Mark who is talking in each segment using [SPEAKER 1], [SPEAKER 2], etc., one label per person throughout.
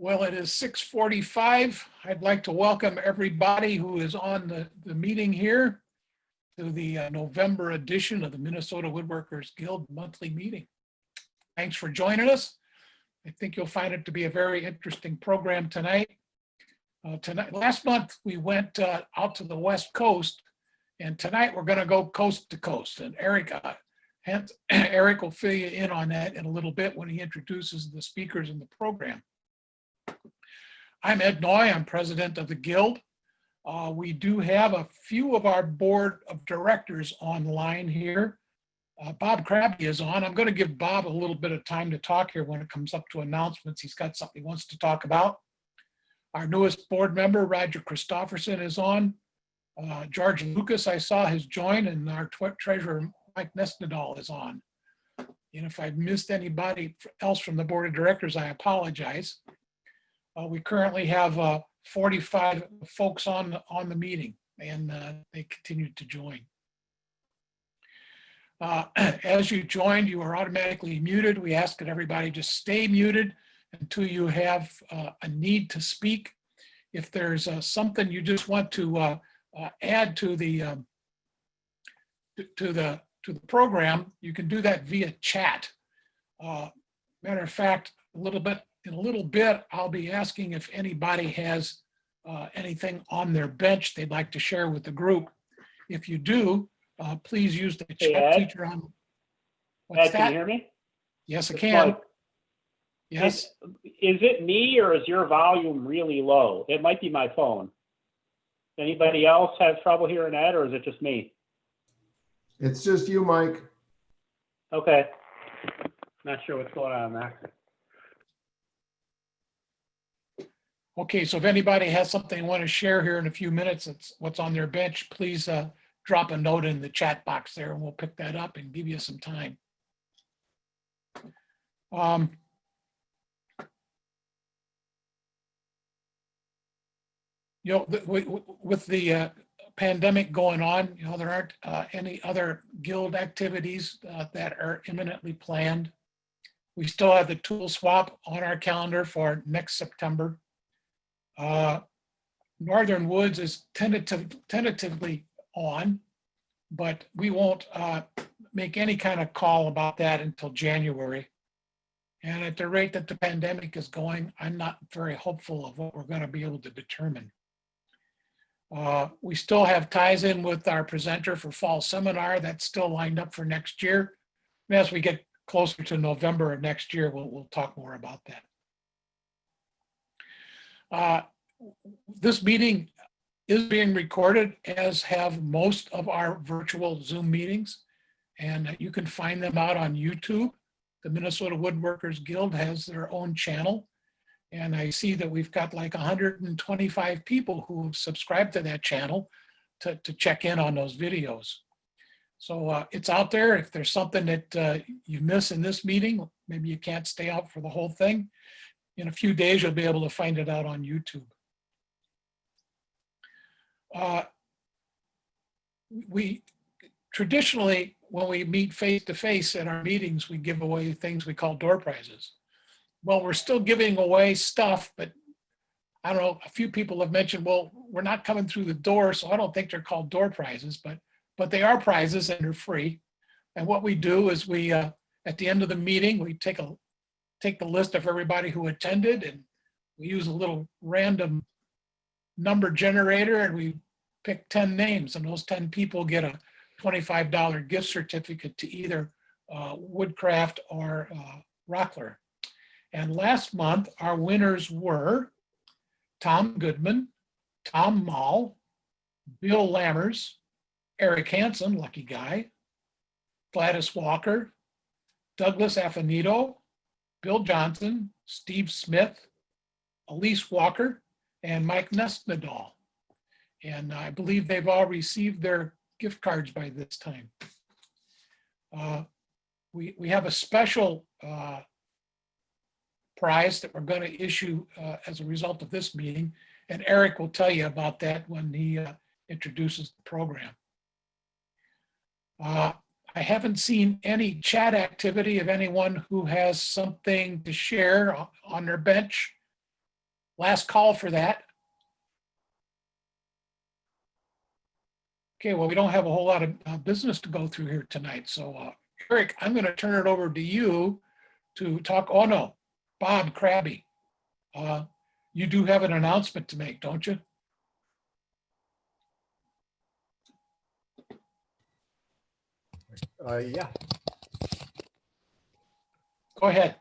[SPEAKER 1] Well, it is 6:45. I'd like to welcome everybody who is on the meeting here to the November edition of the Minnesota Woodworkers Guild monthly meeting. Thanks for joining us. I think you'll find it to be a very interesting program tonight. Last month, we went out to the West Coast, and tonight we're going to go coast to coast. And Eric will fill you in on that in a little bit when he introduces the speakers in the program. I'm Ed Noy, I'm president of the Guild. We do have a few of our board of directors online here. Bob Krabbe is on. I'm going to give Bob a little bit of time to talk here when it comes up to announcements. He's got something he wants to talk about. Our newest board member, Roger Christofferson, is on. George Lucas, I saw has joined, and our treasurer, Mike Nesnedal, is on. And if I've missed anybody else from the board of directors, I apologize. We currently have 45 folks on the meeting, and they continue to join. As you joined, you are automatically muted. We ask that everybody just stay muted until you have a need to speak. If there's something you just want to add to the program, you can do that via chat. Matter of fact, in a little bit, I'll be asking if anybody has anything on their bench they'd like to share with the group. If you do, please use the chat feature on. What's that?
[SPEAKER 2] Can you hear me?
[SPEAKER 1] Yes, I can. Yes.
[SPEAKER 2] Is it me or is your volume really low? It might be my phone. Anybody else have trouble hearing Ed, or is it just me?
[SPEAKER 3] It's just you, Mike.
[SPEAKER 2] Okay. Not sure what's going on there.
[SPEAKER 1] Okay, so if anybody has something they want to share here in a few minutes, it's what's on their bench, please drop a note in the chat box there and we'll pick that up and give you some time. With the pandemic going on, there aren't any other guild activities that are imminently planned. We still have the tool swap on our calendar for next September. Northern Woods is tentatively on, but we won't make any kind of call about that until January. And at the rate that the pandemic is going, I'm not very hopeful of what we're going to be able to determine. We still have ties in with our presenter for fall seminar. That's still lined up for next year. And as we get closer to November of next year, we'll talk more about that. This meeting is being recorded, as have most of our virtual Zoom meetings, and you can find them out on YouTube. The Minnesota Woodworkers Guild has their own channel, and I see that we've got like 125 people who have subscribed to that channel to check in on those videos. So it's out there. If there's something that you miss in this meeting, maybe you can't stay out for the whole thing, in a few days, you'll be able to find it out on YouTube. We traditionally, when we meet face-to-face at our meetings, we give away things we call door prizes. Well, we're still giving away stuff, but I don't know, a few people have mentioned, well, we're not coming through the door, so I don't think they're called door prizes, but they are prizes and they're free. And what we do is we, at the end of the meeting, we take the list of everybody who attended, and we use a little random number generator, and we pick 10 names, and those 10 people get a $25 gift certificate to either Woodcraft or Rockler. And last month, our winners were Tom Goodman, Tom Mall, Bill Lammers, Eric Hansen, lucky guy, Gladys Walker, Douglas Affinito, Bill Johnson, Steve Smith, Elise Walker, and Mike Nesnedal. And I believe they've all received their gift cards by this time. We have a special prize that we're going to issue as a result of this meeting, and Eric will tell you about that when he introduces the program. I haven't seen any chat activity of anyone who has something to share on their bench. Last call for that. Okay, well, we don't have a whole lot of business to go through here tonight. So Eric, I'm going to turn it over to you to talk. Oh, no, Bob Krabby. You do have an announcement to make, don't you?
[SPEAKER 4] Yeah.
[SPEAKER 1] Go ahead.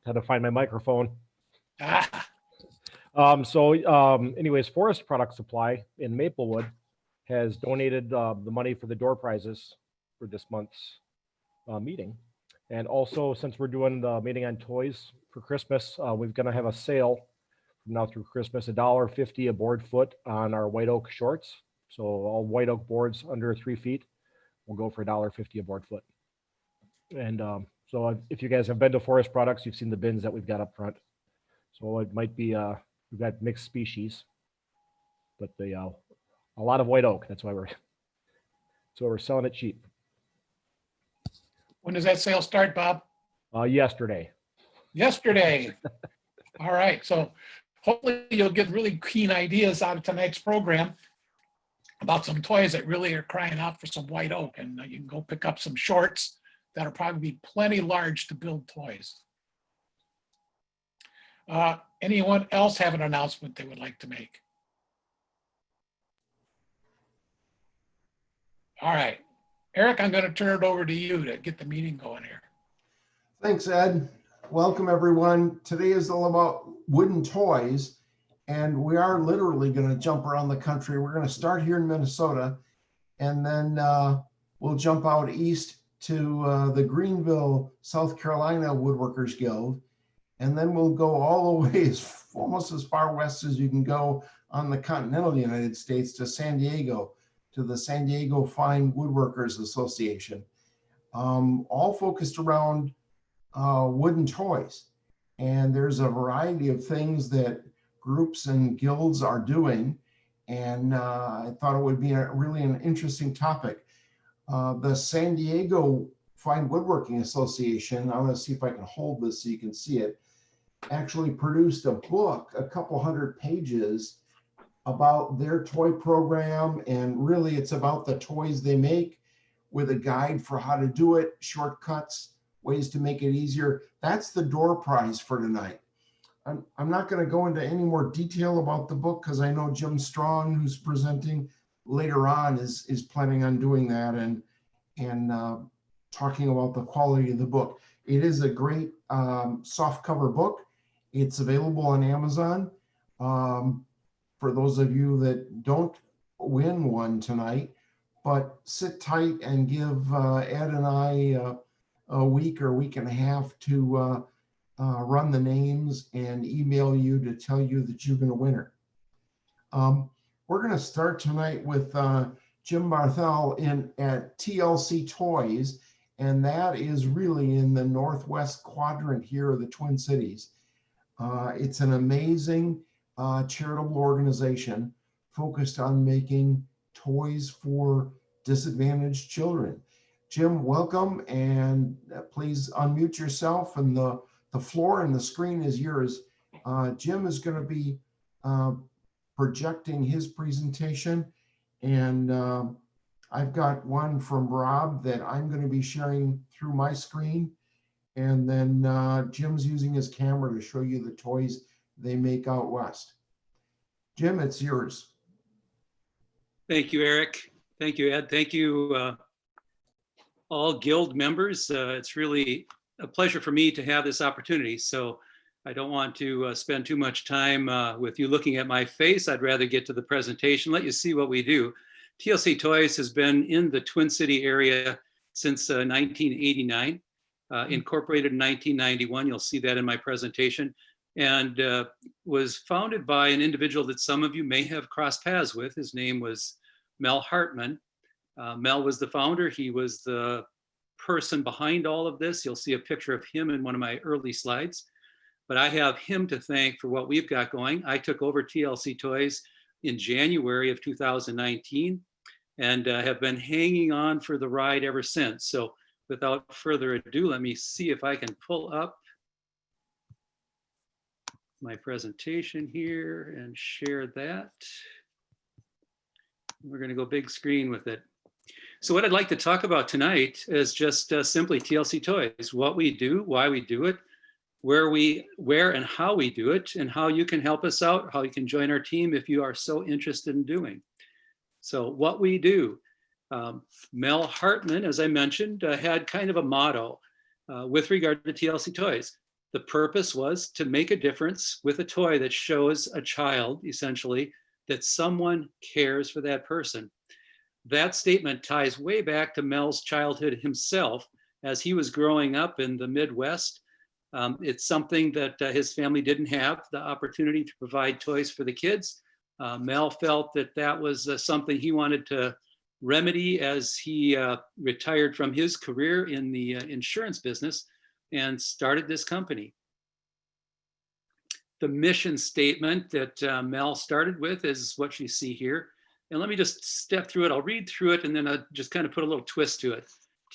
[SPEAKER 4] Had to find my microphone.
[SPEAKER 1] Ah,
[SPEAKER 4] Anyways, Forest Product Supply in Maplewood has donated the money for the door prizes for this month's meeting. And also, since we're doing the meeting on toys for Christmas, we're going to have a sale from now through Christmas, $1.50 a board foot on our white oak shorts. So all white oak boards under 3 feet will go for $1.50 a board foot. And so if you guys have been to Forest Products, you've seen the bins that we've got up front. So it might be, we've got mixed species, but a lot of white oak. That's why we're selling it cheap.
[SPEAKER 1] when does that sale start, Bob?
[SPEAKER 4] Yesterday.
[SPEAKER 1] Yesterday. All right. So hopefully you'll get really keen ideas out of tonight's program about some toys that really are crying out for some white oak. And you can go pick up some shorts that'll probably be plenty large to build toys. Anyone else have an announcement they would like to make? All right. Eric, I'm going to turn it over to you to get the meeting going here.
[SPEAKER 3] Thanks, Ed. Welcome, everyone. Today is all about wooden toys, and we are literally going to jump around the country. We're going to start here in Minnesota, and then we'll jump out east to the Greenville, South Carolina Woodworkers Guild, and then we'll go all the way almost as far west as you can go on the continental United States to San Diego, to the San Diego Fine Woodworkers Association, all focused around wooden toys. And there's a variety of things that groups and guilds are doing. And I thought it would be really an interesting topic. The San Diego Fine Woodworking Association, I'm going to see if I can hold this so you can see it, actually produced a book, a couple hundred pages about their toy program. And really it's about the toys they make with a guide for how to do it, shortcuts, ways to make it easier. That's the door prize for tonight. I'm not going to go into any more detail about the book because I know Jim Strawn, who's presenting later on, is planning on doing that and talking about the quality of the book. It is a great soft cover book. It's available on Amazon. For those of you that don't win one tonight, but sit tight and give Ed and I a week or week and a half to run the names and email you to tell you that you're going to win her. We're going to start tonight with Jim Barthel at TLC Toys, and that is really in the northwest quadrant here of the Twin Cities. It's an amazing charitable organization focused on making toys for disadvantaged children. Jim, welcome, and please unmute yourself, and the floor and the screen is yours. Jim is going to be projecting his presentation, and I've got one from Rob that I'm going to be sharing through my screen, and then Jim's using his camera to show you the toys they make out west. Jim, it's yours.
[SPEAKER 5] Thank you, Eric. Thank you, Ed. Thank you, all Guild members. It's really a pleasure for me to have this opportunity. So I don't want to spend too much time with you looking at my face. I'd rather get to the presentation, let you see what we do. TLC Toys has been in the Twin City area since 1989, incorporated in 1991. You'll see that in my presentation, and was founded by an individual that some of you may have crossed paths with. His name was Mel Hartman. Mel was the founder. He was the person behind all of this. You'll see a picture of him in one of my early slides, but I have him to thank for what we've got going. I took over TLC Toys in January of 2019 and have been hanging on for the ride ever since. So without further ado, let me see if I can pull up my presentation here and share that. We're going to go big screen with it. So what I'd like to talk about tonight is just simply TLC Toys, what we do, why we do it, where and how we do it, and how you can help us out, how you can join our team if you are so interested in doing. So what we do, Mel Hartman, as I mentioned, had kind of a motto with regard to TLC Toys. The purpose was to make a difference with a toy that shows a child, essentially, that someone cares for that person. That statement ties way back to Mel's childhood himself as he was growing up in the Midwest. It's something that his family didn't have the opportunity to provide toys for the kids. Mel felt that that was something he wanted to remedy as he retired from his career in the insurance business and started this company. The mission statement that Mel started with is what you see here. And let me just step through it. I'll read through it and then I'll just kind of put a little twist to it.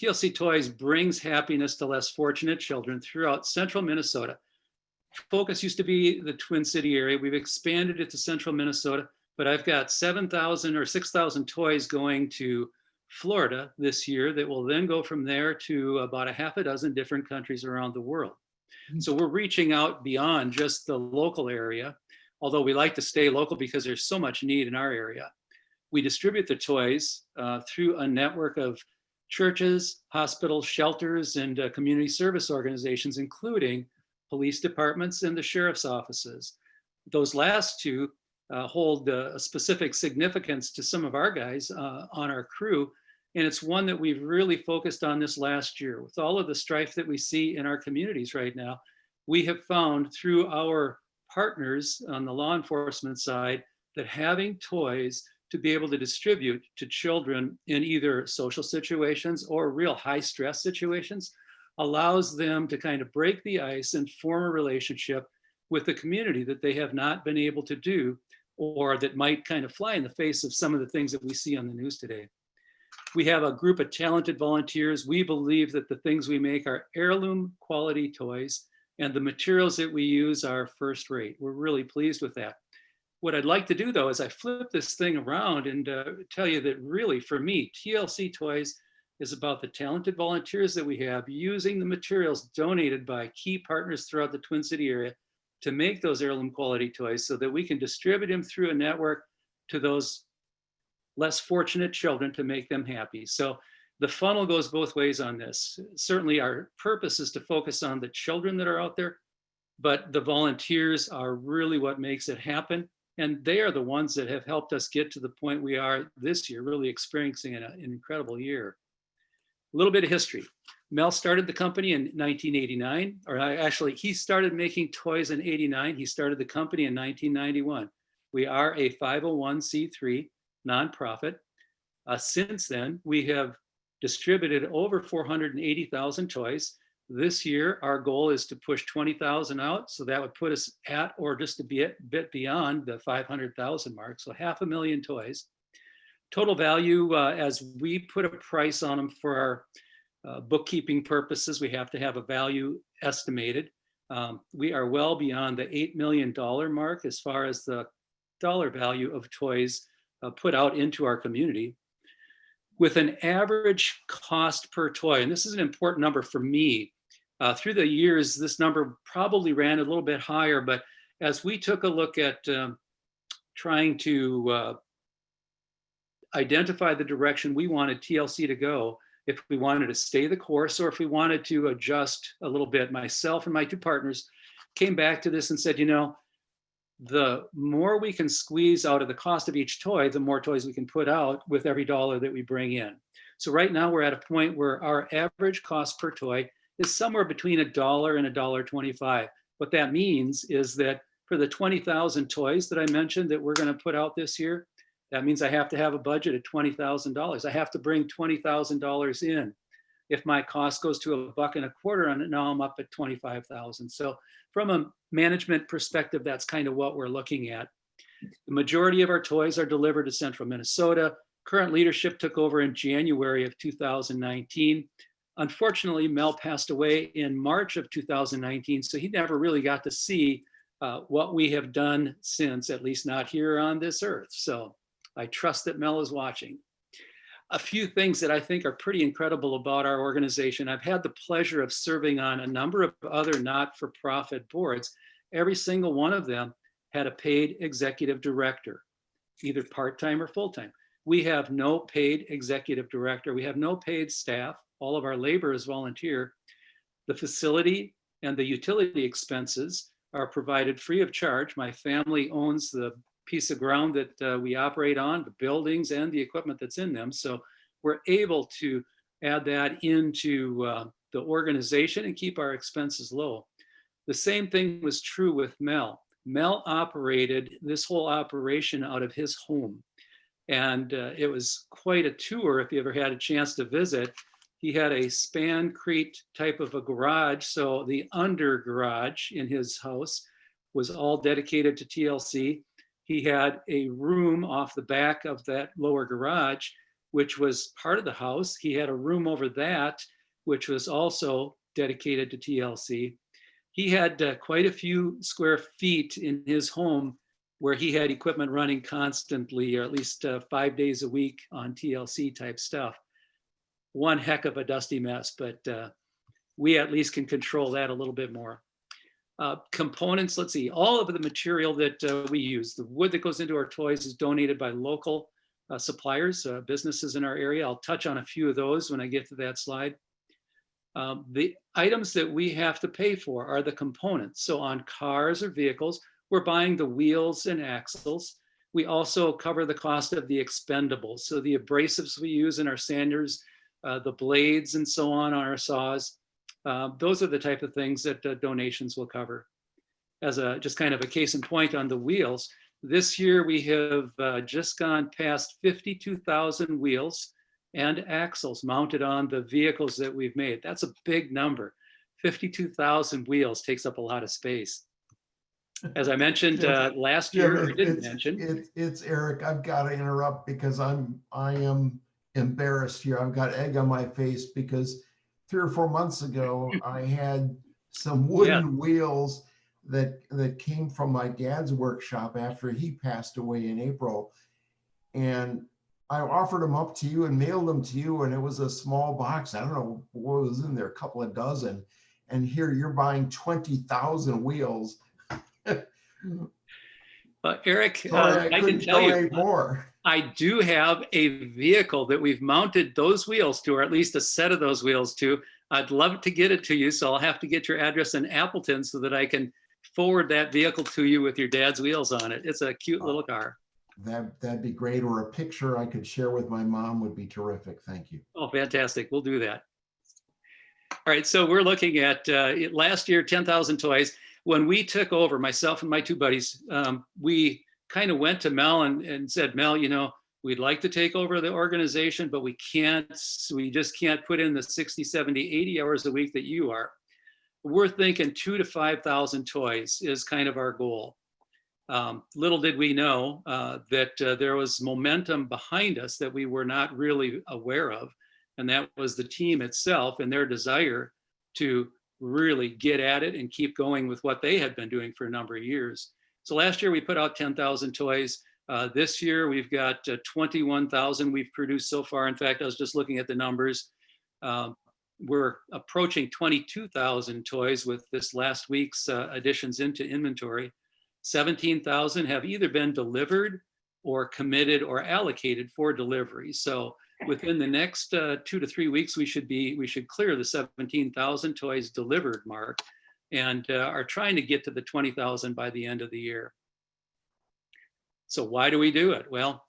[SPEAKER 5] TLC Toys brings happiness to less fortunate children throughout central Minnesota. Focus used to be the Twin City area. We've expanded it to central Minnesota, but I've got 7,000 or 6,000 toys going to Florida this year that will then go from there to about a half a dozen different countries around the world. So we're reaching out beyond just the local area, although we like to stay local because there's so much need in our area. We distribute the toys through a network of churches, hospitals, shelters, and community service organizations, including police departments and the sheriff's offices. Those last two hold a specific significance to some of our guys on our crew. And it's one that we've really focused on this last year. With all of the strife that we see in our communities right now, we have found through our partners on the law enforcement side that having toys to be able to distribute to children in either social situations or real high stress situations allows them to kind of break the ice and form a relationship with the community that they have not been able to do, or that might kind of fly in the face of some of the things that we see on the news today. We have a group of talented volunteers. We believe that the things we make are heirloom quality toys, and the materials that we use are first rate. We're really pleased with that. What I'd like to do though is I flip this thing around and tell you that really for me, TLC Toys is about the talented volunteers that we have using the materials donated by key partners throughout the Twin City area to make those heirloom quality toys so that we can distribute them through a network to those less fortunate children to make them happy. So the funnel goes both ways on this. Certainly our purpose is to focus on the children that are out there, but the volunteers are really what makes it happen. And they are the ones that have helped us get to the point we are this year, really experiencing an incredible year. A little bit of history. Mel started the company in 1989, or actually he started making toys in 89. He started the company in 1991. We are a 501c3 nonprofit. Since then, we have distributed over 480,000 toys. This year, our goal is to push 20,000 out. So that would put us at or just a bit beyond the 500,000 mark. So 500,000 toys. Total value, as we put a price on them for our bookkeeping purposes, we have to have a value estimated. We are well beyond the $8 million mark as far as the dollar value of toys put out into our community. With an average cost per toy, and this is an important number for me. Through the years, this number probably ran a little bit higher, but as we took a look at trying to identify the direction we wanted TLC to go, if we wanted to stay the course or if we wanted to adjust a little bit, myself and my two partners came back to this and said, you know, the more we can squeeze out of the cost of each toy, the more toys we can put out with every dollar that we bring in. So right now we're at a point where our average cost per toy is somewhere between $1 and $1.25. What that means is that for the 20,000 toys that I mentioned that we're going to put out this year, that means I have to have a budget of $20,000. I have to bring $20,000 in. If my cost goes to $1.25 on it, now I'm up at 25,000. So from a management perspective, that's kind of what we're looking at. The majority of our toys are delivered to central Minnesota. Current leadership took over in January of 2019. Unfortunately, Mel passed away in March of 2019, so he never really got to see what we have done since, at least not here on this earth. So I trust that Mel is watching. A few things that I think are pretty incredible about our organization. I've had the pleasure of serving on a number of other not-for-profit boards. Every single one of them had a paid executive director, either part-time or full-time. We have no paid executive director. We have no paid staff. All of our labor is volunteer. The facility and the utility expenses are provided free of charge. My family owns the piece of ground that we operate on, the buildings and the equipment that's in them. So we're able to add that into the organization and keep our expenses low. The same thing was true with Mel. Mel operated this whole operation out of his home. And it was quite a tour if you ever had a chance to visit. He had a span-crete type of a garage. So the under garage in his house was all dedicated to TLC. He had a room off the back of that lower garage, which was part of the house. He had a room over that, which was also dedicated to TLC. He had quite a few square feet in his home where he had equipment running constantly, or at least 5 days a week on TLC type stuff. One heck of a dusty mess, but we at least can control that a little bit more. Components, let's see, all of the material that we use, the wood that goes into our toys is donated by local suppliers, businesses in our area. I'll touch on a few of those when I get to that slide. The items that we have to pay for are the components. So on cars or vehicles, we're buying the wheels and axles. We also cover the cost of the expendables. So the abrasives we use in our sanders, the blades and so on our saws. Those are the type of things that donations will cover. As a just kind of a case in point on the wheels, this year we have just gone past 52,000 wheels and axles mounted on the vehicles that we've made. That's a big number. 52,000 wheels takes up a lot of space. As I mentioned last year, or didn't mention.
[SPEAKER 3] It's Eric. I've got to interrupt because I am embarrassed here. I've got egg on my face because 3 or 4 months ago, I had some wooden wheels that came from my dad's workshop after he passed away in April. And I offered them up to you and mailed them to you, and it was a small box. I don't know what was in there, a couple of dozen. And here you're buying 20,000 wheels.
[SPEAKER 5] Eric,
[SPEAKER 3] Sorry,
[SPEAKER 5] I can tell you,
[SPEAKER 3] more.
[SPEAKER 5] I do have a vehicle that we've mounted those wheels to, or at least a set of those wheels to. I'd love to get it to you, so I'll have to get your address in Appleton so that I can forward that vehicle to you with your dad's wheels on it. It's a cute little car.
[SPEAKER 3] That'd be great, or a picture I could share with my mom would be terrific. Thank you.
[SPEAKER 5] Oh, fantastic. We'll do that. All right, so we're looking at last year, 10,000 toys. When we took over, myself and my two buddies, we kind of went to Mel and said, Mel, you know, we'd like to take over the organization, but we just can't put in the 60, 70, 80 hours a week that you are. We're thinking 2,000 to 5,000 toys is kind of our goal. Little did we know that there was momentum behind us that we were not really aware of. And that was the team itself and their desire to really get at it and keep going with what they had been doing for a number of years. So last year we put out 10,000 toys. This year we've got 21,000 we've produced so far. In fact, I was just looking at the numbers. We're approaching 22,000 toys with this last week's additions into inventory. 17,000 have either been delivered or committed or allocated for delivery. So within the next 2 to 3 weeks, we should clear the 17,000 toys delivered mark, and are trying to get to the 20,000 by the end of the year. So why do we do it? Well,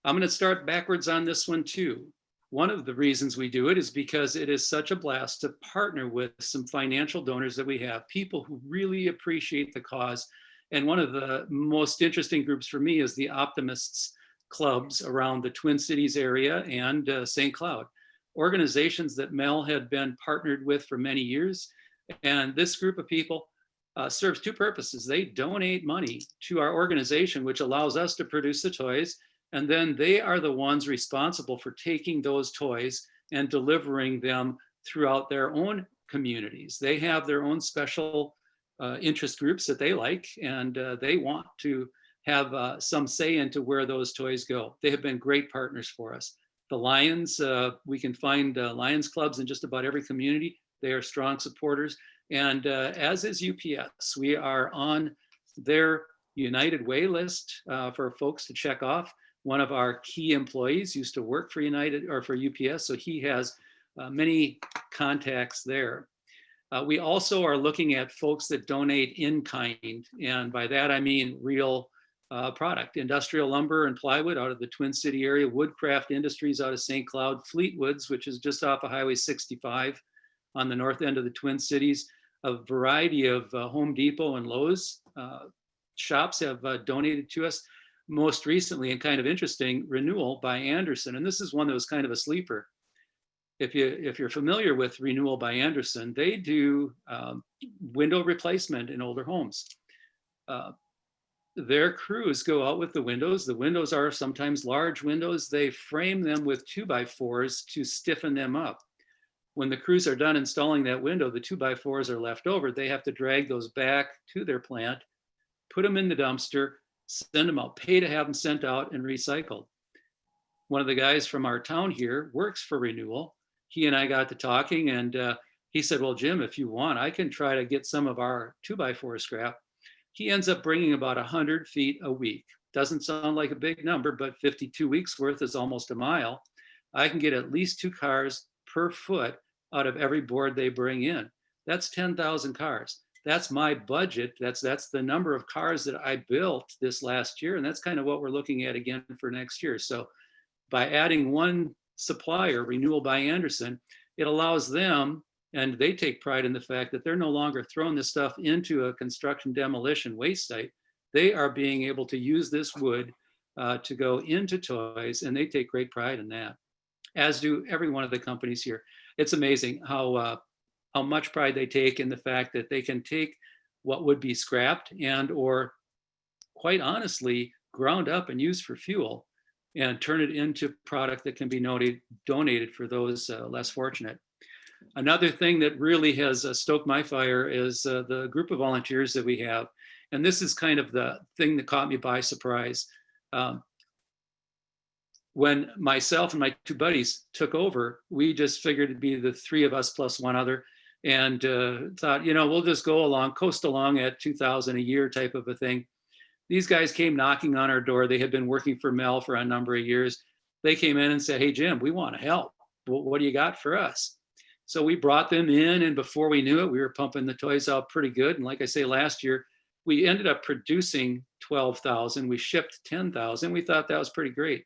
[SPEAKER 5] I'm going to start backwards on this one too. One of the reasons we do it is because it is such a blast to partner with some financial donors that we have, people who really appreciate the cause. And one of the most interesting groups for me is the Optimists clubs around the Twin Cities area and St. Cloud, organizations that Mel had been partnered with for many years. And this group of people serves two purposes. They donate money to our organization, which allows us to produce the toys. And then they are the ones responsible for taking those toys and delivering them throughout their own communities. They have their own special interest groups that they like, and they want to have some say into where those toys go. They have been great partners for us. The Lions, we can find Lions clubs in just about every community. They are strong supporters, and as is UPS. We are on their United Way list for folks to check off. One of our key employees used to work for United or for UPS, so he has many contacts there. We also are looking at folks that donate in kind, and by that I mean real product. Industrial lumber and plywood out of the Twin City area, Woodcraft Industries out of St. Cloud, Fleetwoods, which is just off of Highway 65 on the north end of the Twin Cities. A variety of Home Depot and Lowe's shops have donated to us. Most recently, and kind of interesting, Renewal by Anderson, and this is one that was kind of a sleeper. If you're familiar with Renewal by Anderson, they do window replacement in older homes. Their crews go out with the windows. The windows are sometimes large windows. They frame them with 2x4s to stiffen them up. When the crews are done installing that window, the 2x4s are left over. They have to drag those back to their plant, put them in the dumpster, send them out, pay to have them sent out and recycled. One of the guys from our town here works for Renewal. He and I got to talking, and he said, well, Jim, if you want, I can try to get some of our 2x4 scrap. He ends up bringing about 100 feet a week. Doesn't sound like a big number, but 52 weeks worth is almost a mile. I can get at least 2 cars per foot out of every board they bring in. That's 10,000 cars. That's my budget. That's the number of cars that I built this last year. And that's kind of what we're looking at again for next year. So by adding one supplier, Renewal by Anderson, it allows them, and they take pride in the fact that they're no longer throwing this stuff into a construction demolition waste site. They are being able to use this wood to go into toys, and they take great pride in that, as do every one of the companies here. It's amazing how much pride they take in the fact that they can take what would be scrapped and or quite honestly ground up and used for fuel and turn it into product that can be donated for those less fortunate. Another thing that really has stoked my fire is the group of volunteers that we have. And this is kind of the thing that caught me by surprise. When myself and my 2 buddies took over, we just figured it'd be the 3 of us plus one other, and thought, we'll just go along, coast along at $2,000 a year type of a thing. These guys came knocking on our door. They had been working for Mel for a number of years. They came in and said, hey, Jim, we want to help. What do you got for us? So we brought them in, and before we knew it, we were pumping the toys out pretty good. And like I say, last year, we ended up producing 12,000. We shipped 10,000. We thought that was pretty great.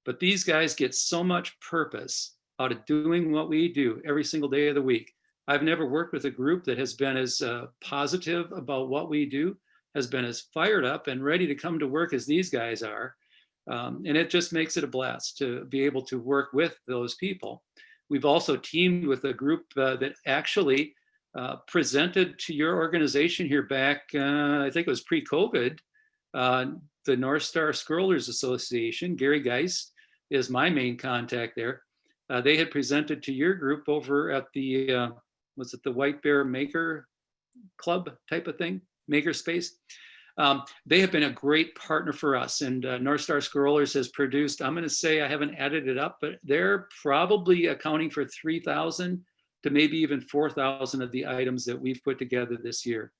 [SPEAKER 5] But these guys get so much purpose out of doing what we do every single day of the week. I've never worked with a group that has been as positive about what we do, has been as fired up and ready to come to work as these guys are. And it just makes it a blast to be able to work with those people. We've also teamed with a group that actually presented to your organization here back, I think it was pre-COVID, the North Star Scrollers Association. Gary Geist is my main contact there. They had presented to your group over at the, was it the White Bear Maker Club type of thing, Maker Space. They have been a great partner for us, and North Star Scrollers has produced, I'm going to say, I haven't added it up, but they're probably accounting for 3,000 to maybe even 4,000 of the items that we've put together this year,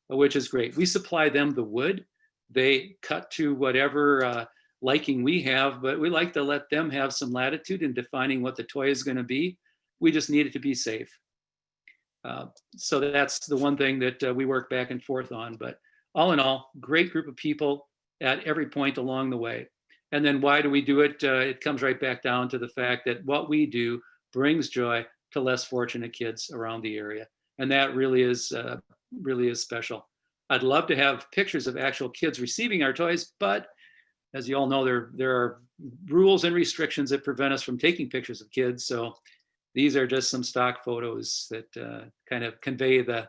[SPEAKER 5] which is great. We supply them the wood. They cut to whatever liking we have, but we like to let them have some latitude in defining what the toy is going to be. We just need it to be safe. So that's the one thing that we work back and forth on. But all in all, great group of people at every point along the way. And then why do we do it? It comes right back down to the fact that what we do brings joy to less fortunate kids around the area. And that really is special. I'd love to have pictures of actual kids receiving our toys, but as you all know, there are rules and restrictions that prevent us from taking pictures of kids. So these are just some stock photos that kind of convey the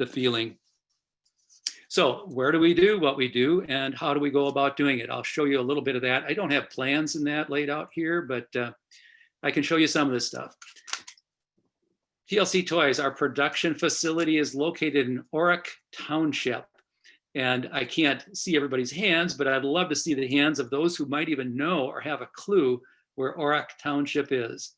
[SPEAKER 5] feeling. So where do we do what we do, and how do we go about doing it? I'll show you a little bit of that. I don't have plans in that laid out here, but I can show you some of this stuff. TLC Toys, our production facility is located in Oric Township. And I can't see everybody's hands, but I'd love to see the hands of those who might even know or have a clue where Oric Township is.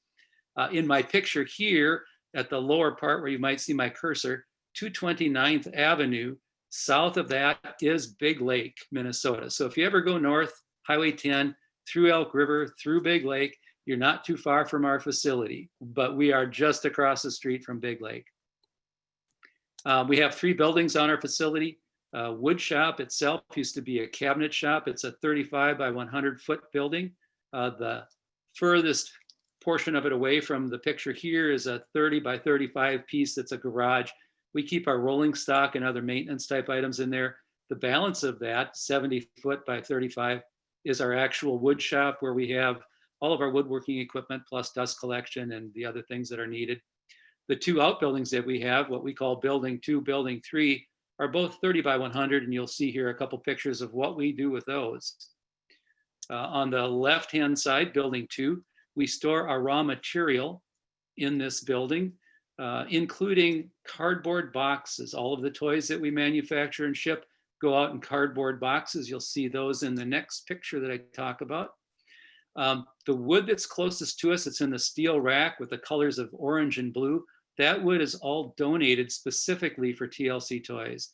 [SPEAKER 5] In my picture here, at the lower part where you might see my cursor, 229th Avenue, south of that is Big Lake, Minnesota. So if you ever go north, Highway 10, through Elk River, through Big Lake, you're not too far from our facility, but we are just across the street from Big Lake. We have 3 buildings on our facility. Wood shop itself used to be a cabinet shop. It's a 35 by 100 foot building. The furthest portion of it away from the picture here is a 30 by 35 piece that's a garage. We keep our rolling stock and other maintenance type items in there. The balance of that, 70 foot by 35, is our actual wood shop where we have all of our woodworking equipment plus dust collection and the other things that are needed. The 2 outbuildings that we have, what we call building 2, building 3, are both 30 by 100, and you'll see here a couple pictures of what we do with those. On the left-hand side, building 2, we store our raw material in this building, including cardboard boxes. All of the toys that we manufacture and ship go out in cardboard boxes. You'll see those in the next picture that I talk about. The wood that's closest to us, it's in the steel rack with the colors of orange and blue. That wood is all donated specifically for TLC Toys.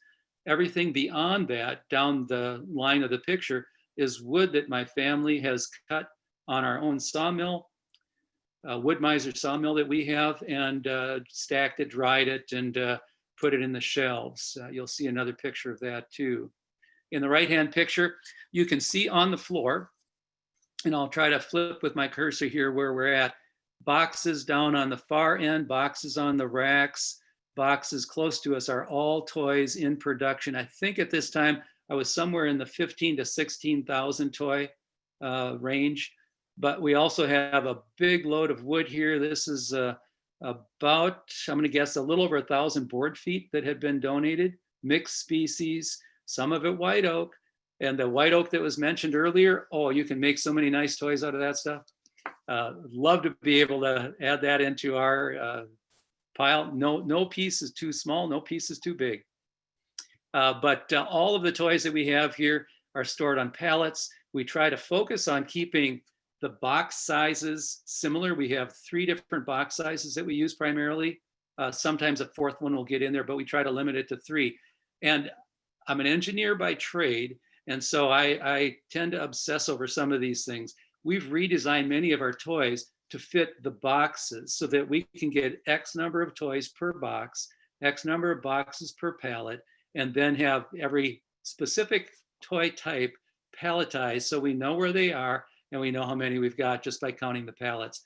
[SPEAKER 5] Everything beyond that, down the line of the picture, is wood that my family has cut on our own sawmill, Wood Miser sawmill that we have, and stacked it, dried it, and put it in the shelves. You'll see another picture of that too. In the right-hand picture, you can see on the floor, and I'll try to flip with my cursor here where we're at, boxes down on the far end, boxes on the racks, boxes close to us are all toys in production. I think at this time, I was somewhere in the 15 to 16,000 toy range, but we also have a big load of wood here. This is about, I'm gonna guess, a little over 1,000 board feet that had been donated, mixed species, some of it white oak. And the white oak that was mentioned earlier, oh, you can make so many nice toys out of that stuff. Love to be able to add that into our pile. No piece is too small, no piece is too big. But all of the toys that we have here are stored on pallets. We try to focus on keeping the box sizes similar. We have 3 different box sizes that we use primarily. Sometimes a 4th one will get in there, but we try to limit it to 3. And I'm an engineer by trade, and so I tend to obsess over some of these things. We've redesigned many of our toys to fit the boxes so that we can get X number of toys per box, X number of boxes per pallet, and then have every specific toy type palletized so we know where they are and we know how many we've got just by counting the pallets.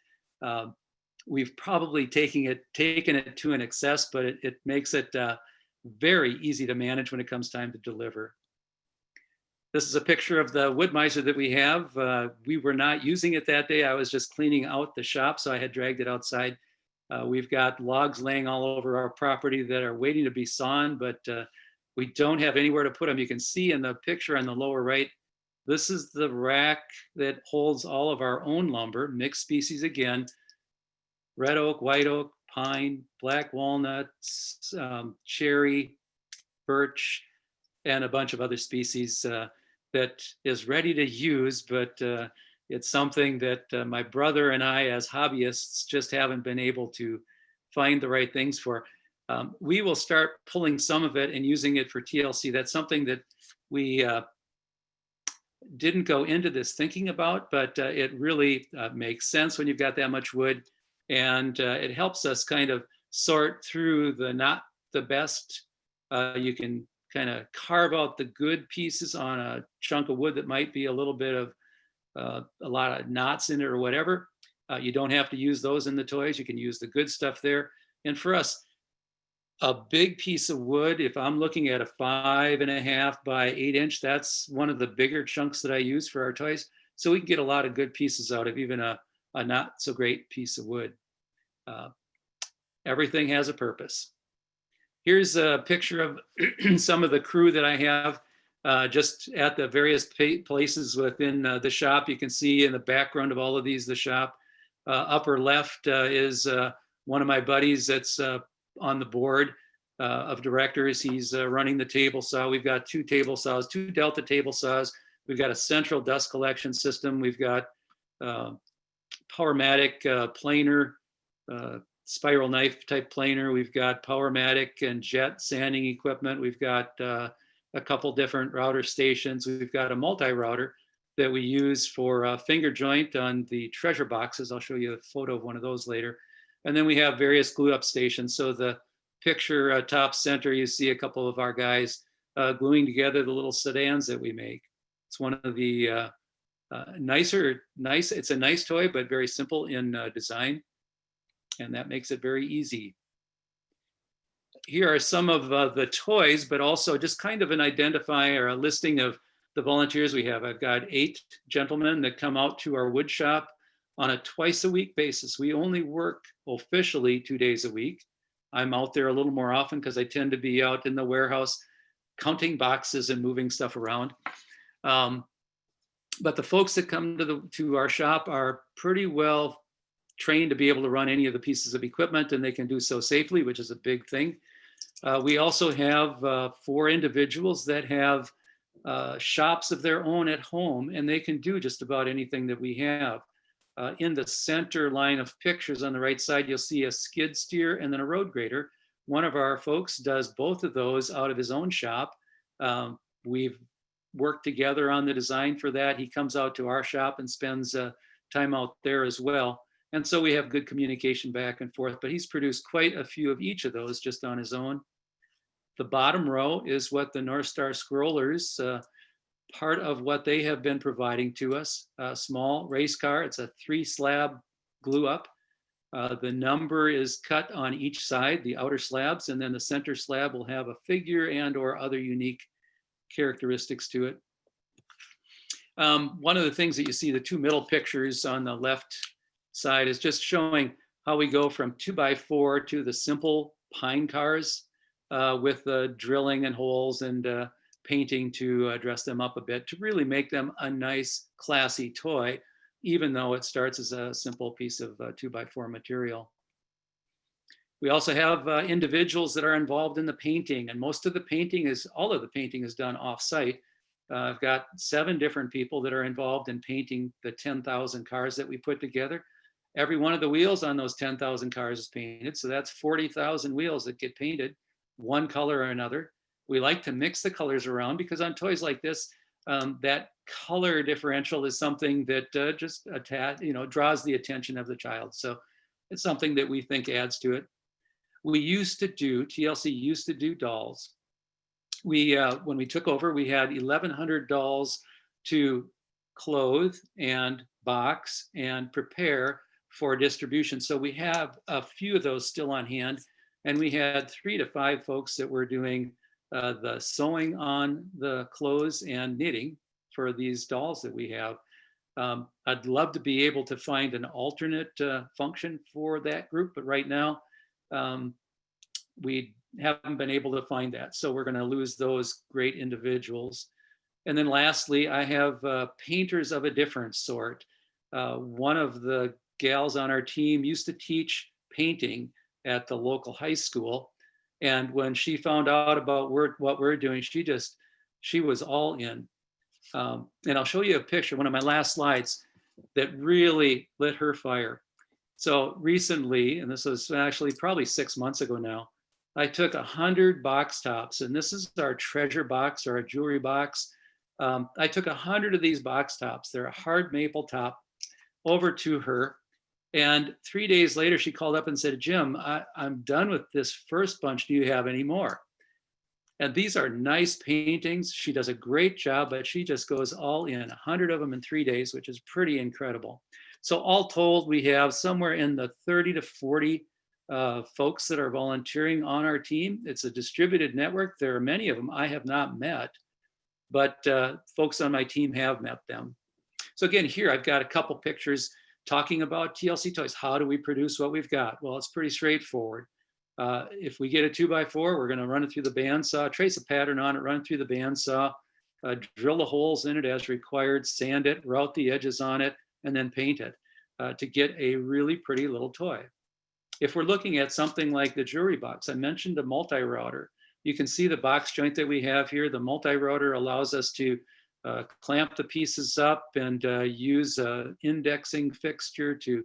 [SPEAKER 5] We've probably taken it to an excess, but it makes it very easy to manage when it comes time to deliver. This is a picture of the Wood Miser that we have. We were not using it that day. I was just cleaning out the shop, so I had dragged it outside. We've got logs laying all over our property that are waiting to be sawn, but we don't have anywhere to put them. You can see in the picture on the lower right, this is the rack that holds all of our own lumber, mixed species again, red oak, white oak, pine, black walnuts, cherry, birch, and a bunch of other species that is ready to use, but it's something that my brother and I as hobbyists just haven't been able to find the right things for. We will start pulling some of it and using it for TLC. That's something that we didn't go into this thinking about, but it really makes sense when you've got that much wood, and it helps us kind of sort through the not the best. You can kind of carve out the good pieces on a chunk of wood that might be a little bit of a lot of knots in it or whatever. You don't have to use those in the toys. You can use the good stuff there. And for us, a big piece of wood, if I'm looking at a 5.5 by 8 inch, that's one of the bigger chunks that I use for our toys. So we can get a lot of good pieces out of even a not so great piece of wood. Everything has a purpose. Here's a picture of some of the crew that I have just at the various places within the shop. You can see in the background of all of these, the shop. Upper left is one of my buddies that's on the board of directors. He's running the table saw. We've got 2 table saws, 2 Delta table saws. We've got a central dust collection system. We've got Powermatic planer, spiral knife type planer. We've got Powermatic and jet sanding equipment. We've got a couple different router stations. We've got a multi-router that we use for finger joint on the treasure boxes. I'll show you a photo of one of those later. And then we have various glue up stations. So the picture top center, you see a couple of our guys gluing together the little sedans that we make. It's one of the it's a nice toy, but very simple in design. And that makes it very easy. Here are some of the toys, but also just kind of an identifier, or a listing of the volunteers we have. I've got 8 gentlemen that come out to our wood shop on a twice-a-week basis. We only work officially 2 days a week. I'm out there a little more often because I tend to be out in the warehouse counting boxes and moving stuff around. But the folks that come to our shop are pretty well trained to be able to run any of the pieces of equipment, and they can do so safely, which is a big thing. We also have 4 individuals that have shops of their own at home, and they can do just about anything that we have. In the center line of pictures on the right side, you'll see a skid steer and then a road grader. One of our folks does both of those out of his own shop. We've worked together on the design for that. He comes out to our shop and spends time out there as well. And so we have good communication back and forth, but he's produced quite a few of each of those just on his own. The bottom row is what the North Star Scrollers, part of what they have been providing to us. A small race car, it's a 3-slab glue up. The number is cut on each side, the outer slabs, and then the center slab will have a figure and or other unique characteristics to it. One of the things that you see, the 2 middle pictures on the left side, is just showing how we go from 2x4 to the simple pine cars with the drilling and holes and painting to dress them up a bit to really make them a nice, classy toy, even though it starts as a simple piece of 2x4 material. We also have individuals that are involved in the painting, and most of the painting all of the painting is done off-site. I've got 7 different people that are involved in painting the 10,000 cars that we put together. Every one of the wheels on those 10,000 cars is painted. So that's 40,000 wheels that get painted, one color or another. We like to mix the colors around because on toys like this, that color differential is something that just draws the attention of the child. So it's something that we think adds to it. TLC used to do dolls. When we took over, we had 1,100 dolls to clothe and box and prepare for distribution. So we have a few of those still on hand, and we had 3 to 5 folks that were doing the sewing on the clothes and knitting for these dolls that we have. I'd love to be able to find an alternate function for that group, but right now we haven't been able to find that. So we're going to lose those great individuals. And then lastly, I have painters of a different sort. One of the gals on our team used to teach painting at the local high school. And when she found out about what we're doing, she was all in. And I'll show you a picture, one of my last slides, that really lit her fire. So recently, and this was actually probably 6 months ago now, I took 100 box tops, and this is our treasure box or our jewelry box. I took 100 of these box tops, they're a hard maple top, over to her. And 3 days later, she called up and said, Jim, I'm done with this first bunch. Do you have any more? And these are nice paintings. She does a great job, but she just goes all in, 100 of them in 3 days, which is pretty incredible. So all told, we have somewhere in the 30 to 40 folks that are volunteering on our team. It's a distributed network. There are many of them I have not met, but folks on my team have met them. So again, here I've got a couple pictures talking about TLC Toys. How do we produce what we've got? Well, it's pretty straightforward. If we get a 2x4, we're going to run it through the bandsaw, trace a pattern on it, run it through the bandsaw, drill the holes in it as required, sand it, route the edges on it, and then paint it to get a really pretty little toy. If we're looking at something like the jewelry box, I mentioned a multi-router. You can see the box joint that we have here. The multi-router allows us to clamp the pieces up and use an indexing fixture to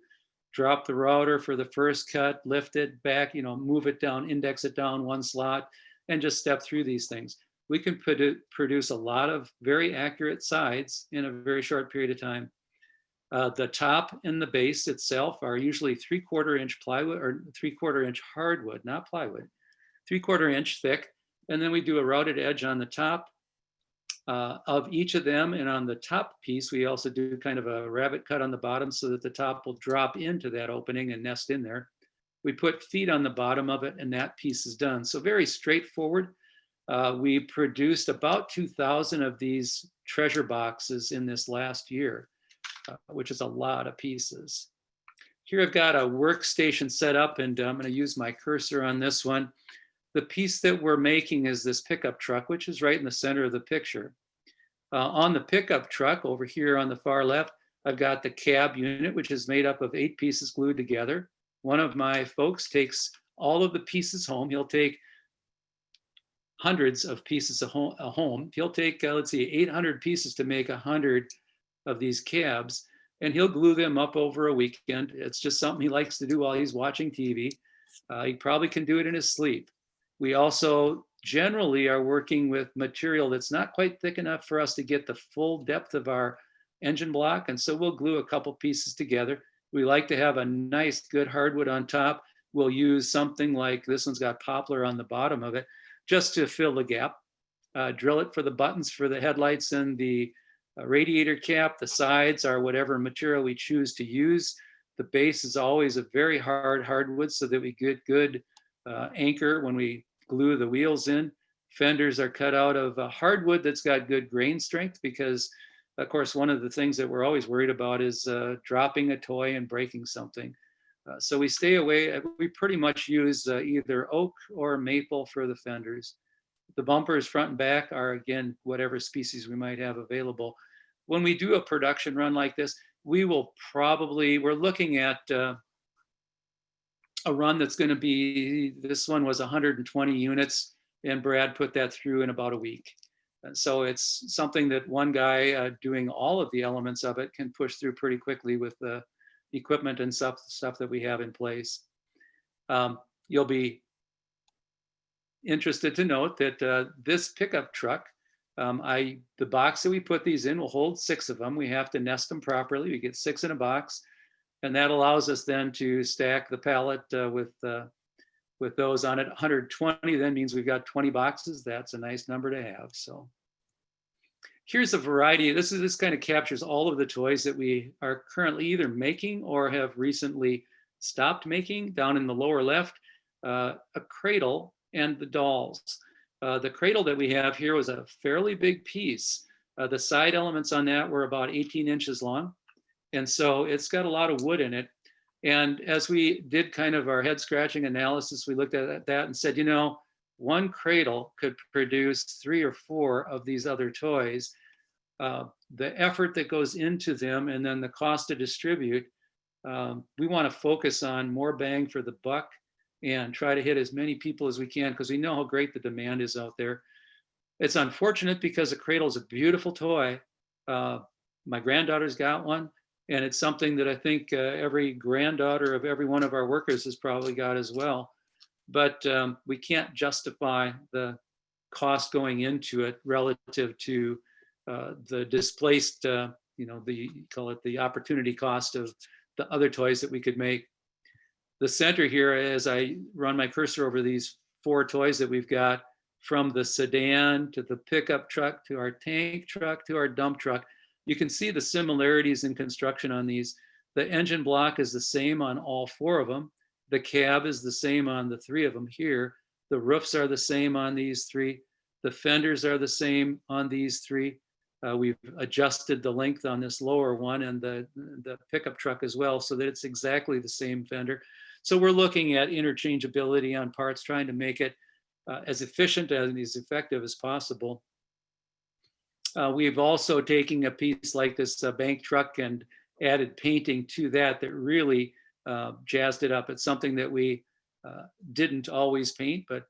[SPEAKER 5] drop the router for the first cut, lift it back, move it down, index it down one slot, and just step through these things. We can produce a lot of very accurate sides in a very short period of time. The top and the base itself are usually 3/4 inch plywood or 3/4 inch hardwood, not plywood, 3/4 inch thick. And then we do a routed edge on the top of each of them. And on the top piece, we also do kind of a rabbet cut on the bottom so that the top will drop into that opening and nest in there. We put feet on the bottom of it and that piece is done. So very straightforward. We produced about 2,000 of these treasure boxes in this last year, which is a lot of pieces. Here I've got a workstation set up and I'm going to use my cursor on this one. The piece that we're making is this pickup truck, which is right in the center of the picture. On the pickup truck over here on the far left, I've got the cab unit, which is made up of 8 pieces glued together. One of my folks takes all of the pieces home. He'll take hundreds of pieces home. He'll take, let's see, 800 pieces to make 100 of these cabs, and he'll glue them up over a weekend. It's just something he likes to do while he's watching TV. He probably can do it in his sleep. We also generally are working with material that's not quite thick enough for us to get the full depth of our engine block. And so we'll glue a couple pieces together. We like to have a nice, good hardwood on top. We'll use something like this one's got poplar on the bottom of it just to fill the gap. Drill it for the buttons for the headlights and the radiator cap. The sides are whatever material we choose to use. The base is always a very hard hardwood so that we get good anchor when we glue the wheels in. Fenders are cut out of hardwood that's got good grain strength because, of course, one of the things that we're always worried about is dropping a toy and breaking something. So we stay away. We pretty much use either oak or maple for the fenders. The bumpers front and back are, again, whatever species we might have available. When we do a production run like this, we're looking at a run that's going to be, this one was 120 units, and Brad put that through in about a week. And so it's something that one guy doing all of the elements of it can push through pretty quickly with the equipment and stuff that we have in place. You'll be interested to note that this pickup truck, the box that we put these in will hold 6 of them. We have to nest them properly. We get 6 in a box. And that allows us then to stack the pallet with those on it. 120 then means we've got 20 boxes. That's a nice number to have. So here's a variety. This kind of captures all of the toys that we are currently either making or have recently stopped making. Down in the lower left, a cradle and the dolls. The cradle that we have here was a fairly big piece. The side elements on that were about 18 inches long. And so it's got a lot of wood in it. And as we did kind of our head scratching analysis, we looked at that and said, one cradle could produce 3 or 4 of these other toys. The effort that goes into them and then the cost to distribute, we want to focus on more bang for the buck and try to hit as many people as we can because we know how great the demand is out there. It's unfortunate because a cradle is a beautiful toy. My granddaughter's got one. And it's something that I think every granddaughter of every one of our workers has probably got as well. But we can't justify the cost going into it relative to the displaced, the opportunity cost of the other toys that we could make. The center here, as I run my cursor over these 4 toys that we've got, from the sedan to the pickup truck to our tank truck to our dump truck, you can see the similarities in construction on these. The engine block is the same on all 4 of them. The cab is the same on the 3 of them here. The roofs are the same on these 3. The fenders are the same on these 3. We've adjusted the length on this lower one and the pickup truck as well so that it's exactly the same fender. So we're looking at interchangeability on parts, trying to make it as efficient and as effective as possible. We've also taken a piece like this bank truck and added painting to that really jazzed it up. It's something that we didn't always paint, but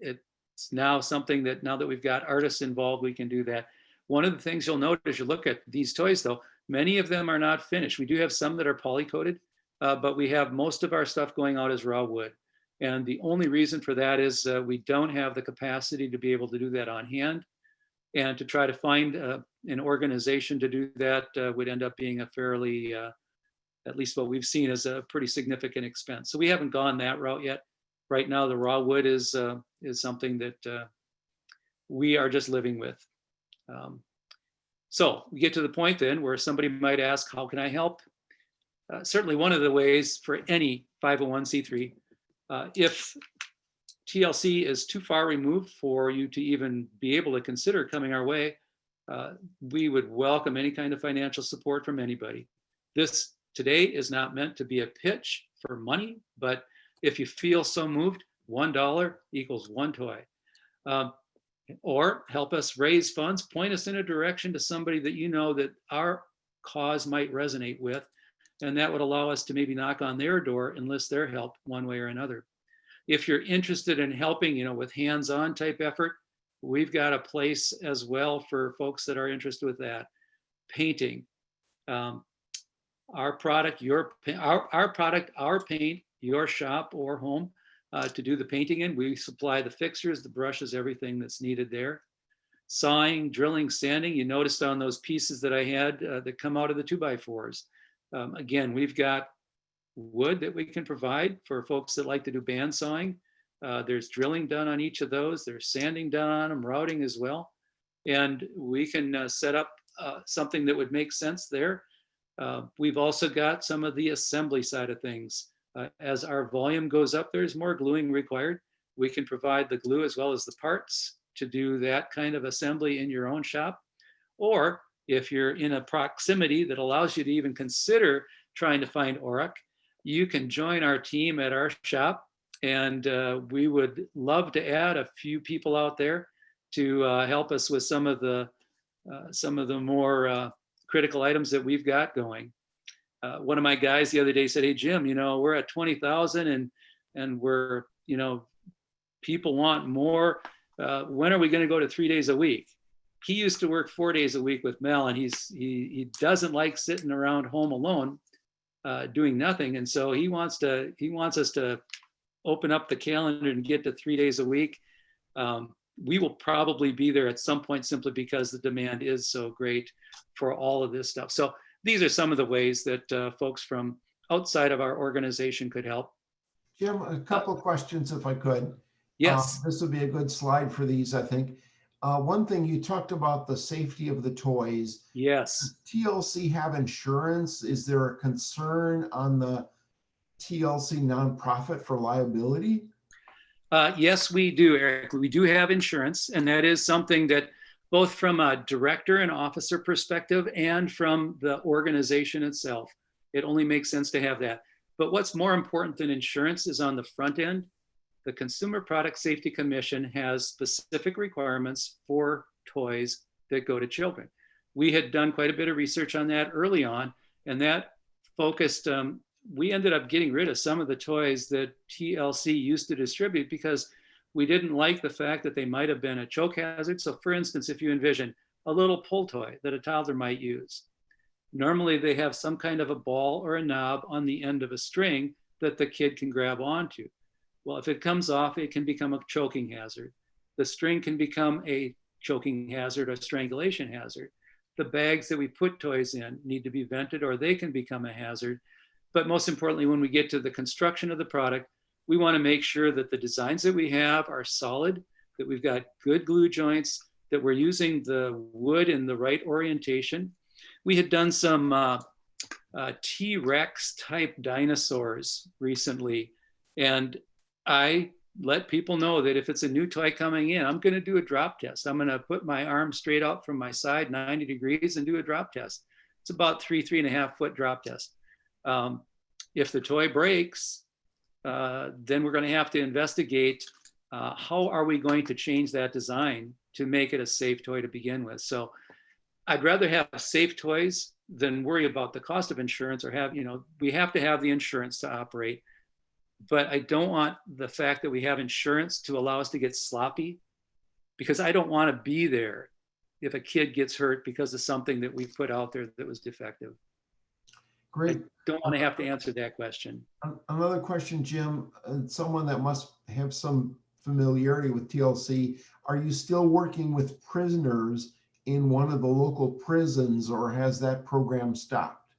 [SPEAKER 5] it's now something that now that we've got artists involved, we can do that. One of the things you'll notice as you look at these toys, though, many of them are not finished. We do have some that are poly-coated, but we have most of our stuff going out as raw wood. And the only reason for that is we don't have the capacity to be able to do that on hand. And to try to find an organization to do that would end up being a fairly, at least what we've seen, as a pretty significant expense. So we haven't gone that route yet. Right now, the raw wood is something that we are just living with. So we get to the point then where somebody might ask, how can I help? Certainly one of the ways for any 501c3, if TLC is too far removed for you to even be able to consider coming our way, we would welcome any kind of financial support from anybody. This today is not meant to be a pitch for money, but if you feel so moved, $1 equals one toy. Or help us raise funds, point us in a direction to somebody that you know that our cause might resonate with, and that would allow us to maybe knock on their door, enlist their help one way or another. If you're interested in helping, with hands-on type effort, we've got a place as well for folks that are interested with that. Painting, our product, our paint, your shop or home to do the painting in. We supply the fixtures, the brushes, everything that's needed there. Sawing, drilling, sanding. You noticed on those pieces that I had that come out of the 2x4s. Again, we've got wood that we can provide for folks that like to do band sawing. There's drilling done on each of those. There's sanding done on them, routing as well. And we can set up something that would make sense there. We've also got some of the assembly side of things. As our volume goes up, there's more gluing required. We can provide the glue as well as the parts to do that kind of assembly in your own shop. Or if you're in a proximity that allows you to even consider trying to find auric, you can join our team at our shop, and we would love to add a few people out there to help us with some of the more critical items that we've got going. One of my guys the other day said, "Hey Jim, we're at 20,000 and we're, people want more. When are we going to go to 3 days a week?" He used to work 4 days a week with Mel, and he doesn't like sitting around home alone doing nothing. And so he wants us to open up the calendar and get to 3 days a week. We will probably be there at some point simply because the demand is so great for all of this stuff. So these are some of the ways that folks from outside of our organization could help.
[SPEAKER 3] Jim, a couple of questions if I could.
[SPEAKER 5] Yes.
[SPEAKER 3] This would be a good slide for these, I think. One thing, you talked about the safety of the toys.
[SPEAKER 5] Yes.
[SPEAKER 3] Does TLC have insurance? Is there a concern on the TLC nonprofit for liability?
[SPEAKER 5] Yes, we do, Eric. We do have insurance, and that is something that both from a director and officer perspective and from the organization itself, it only makes sense to have that. But what's more important than insurance is on the front end. The Consumer Product Safety Commission has specific requirements for toys that go to children. We had done quite a bit of research on that early on, and that focused, we ended up getting rid of some of the toys that TLC used to distribute because we didn't like the fact that they might have been a choke hazard. So for instance, if you envision a little pull toy that a toddler might use, normally they have some kind of a ball or a knob on the end of a string that the kid can grab onto. Well, if it comes off, it can become a choking hazard. The string can become a choking hazard or strangulation hazard. The bags that we put toys in need to be vented or they can become a hazard. But most importantly, when we get to the construction of the product, we want to make sure that the designs that we have are solid, that we've got good glue joints, that we're using the wood in the right orientation. We had done some T-Rex type dinosaurs recently, and I let people know that if it's a new toy coming in, I'm going to do a drop test. I'm going to put my arm straight out from my side 90 degrees and do a drop test. It's about 3.5 foot drop test. If the toy breaks, then we're going to have to investigate how are we going to change that design to make it a safe toy to begin with. So I'd rather have safe toys than worry about the cost of insurance or have, we have to have the insurance to operate. But I don't want the fact that we have insurance to allow us to get sloppy, because I don't want to be there if a kid gets hurt because of something that we put out there that was defective.
[SPEAKER 3] Great.
[SPEAKER 5] I don't want to have to answer that question.
[SPEAKER 3] Another question, Jim, someone that must have some familiarity with TLC. Are you still working with prisoners in one of the local prisons, or has that program stopped?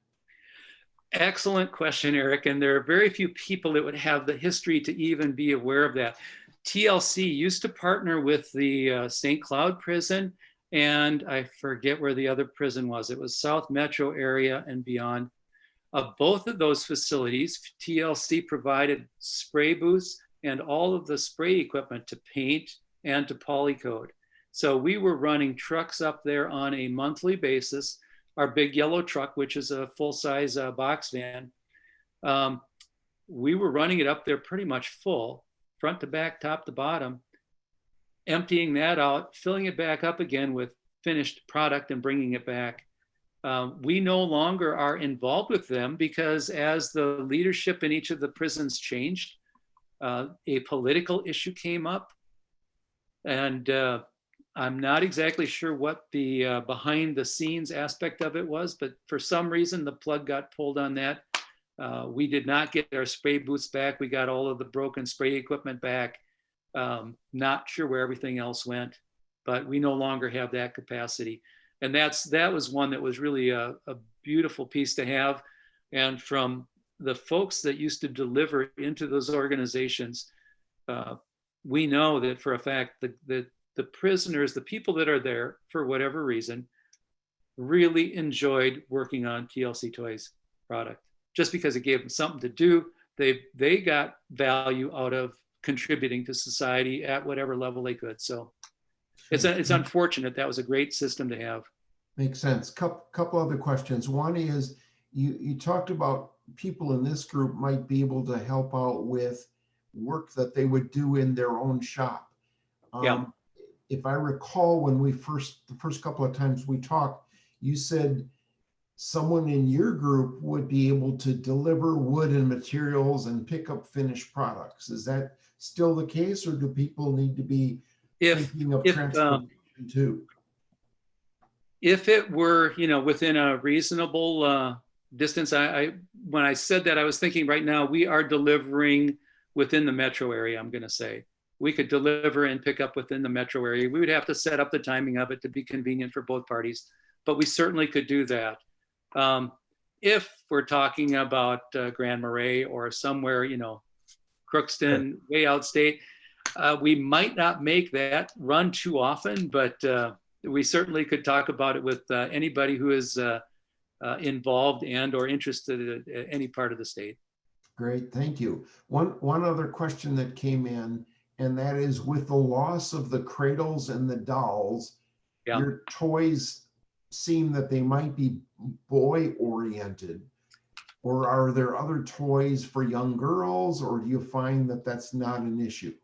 [SPEAKER 5] Excellent question, Eric. And there are very few people that would have the history to even be aware of that. TLC used to partner with the St. Cloud prison, and I forget where the other prison was. It was South Metro area and beyond. Both of those facilities, TLC provided spray booths and all of the spray equipment to paint and to polycoat. So we were running trucks up there on a monthly basis. Our big yellow truck, which is a full-size box van, we were running it up there pretty much full, front to back, top to bottom, emptying that out, filling it back up again with finished product and bringing it back. We no longer are involved with them because as the leadership in each of the prisons changed, a political issue came up, and I'm not exactly sure what the behind the scenes aspect of it was, but for some reason the plug got pulled on that. We did not get our spray booths back. We got all of the broken spray equipment back. Not sure where everything else went, but we no longer have that capacity. And that was one that was really a beautiful piece to have. And from the folks that used to deliver into those organizations, we know that for a fact that the prisoners, the people that are there for whatever reason, really enjoyed working on TLC Toys product. Just because it gave them something to do, they got value out of contributing to society at whatever level they could. So it's unfortunate. That was a great system to have.
[SPEAKER 3] Makes sense. Couple other questions. One is you talked about people in this group might be able to help out with work that they would do in their own shop.
[SPEAKER 5] Yeah.
[SPEAKER 3] If I recall, when the first couple of times we talked, you said someone in your group would be able to deliver wood and materials and pick up finished products. Is that still the case, or do people need to be thinking of transportation too?
[SPEAKER 5] If it were, within a reasonable distance, when I said that, I was thinking right now we are delivering within the metro area, I'm going to say. We could deliver and pick up within the metro area. We would have to set up the timing of it to be convenient for both parties, but we certainly could do that. If we're talking about Grand Marais or somewhere, Crookston, way outstate, we might not make that run too often, but we certainly could talk about it with anybody who is involved and or interested in any part of the state.
[SPEAKER 3] Great, thank you. One other question that came in, and that is, with the loss of the cradles and the dolls,
[SPEAKER 5] Yeah.
[SPEAKER 3] your toys seem that they might be boy oriented, or are there other toys for young girls, or do you find that that's not an issue?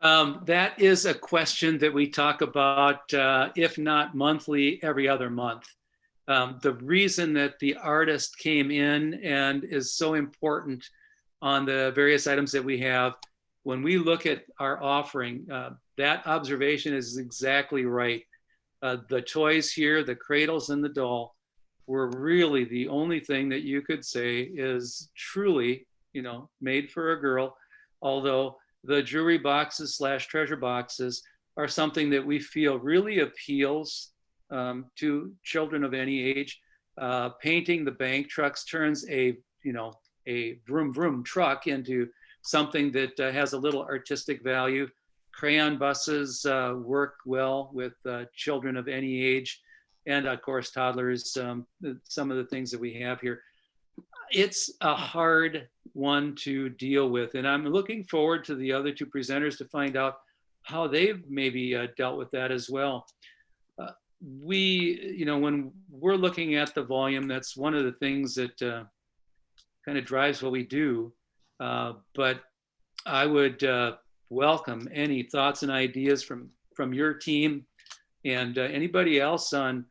[SPEAKER 5] That is a question that we talk about, if not monthly, every other month. The reason that the artist came in and is so important on the various items that we have, when we look at our offering, that observation is exactly right. The toys here, the cradles and the doll, were really the only thing that you could say is truly, made for a girl. Although the jewelry boxes / treasure boxes are something that we feel really appeals to children of any age. Painting the bank trucks turns a vroom vroom truck into something that has a little artistic value. Crayon buses work well with children of any age, and of course toddlers. Some of the things that we have here, it's a hard one to deal with, and I'm looking forward to the other two presenters to find out how they've maybe dealt with that as well. When we're looking at the volume, that's one of the things that kind of drives what we do. But I would welcome any thoughts and ideas from your team and anybody else on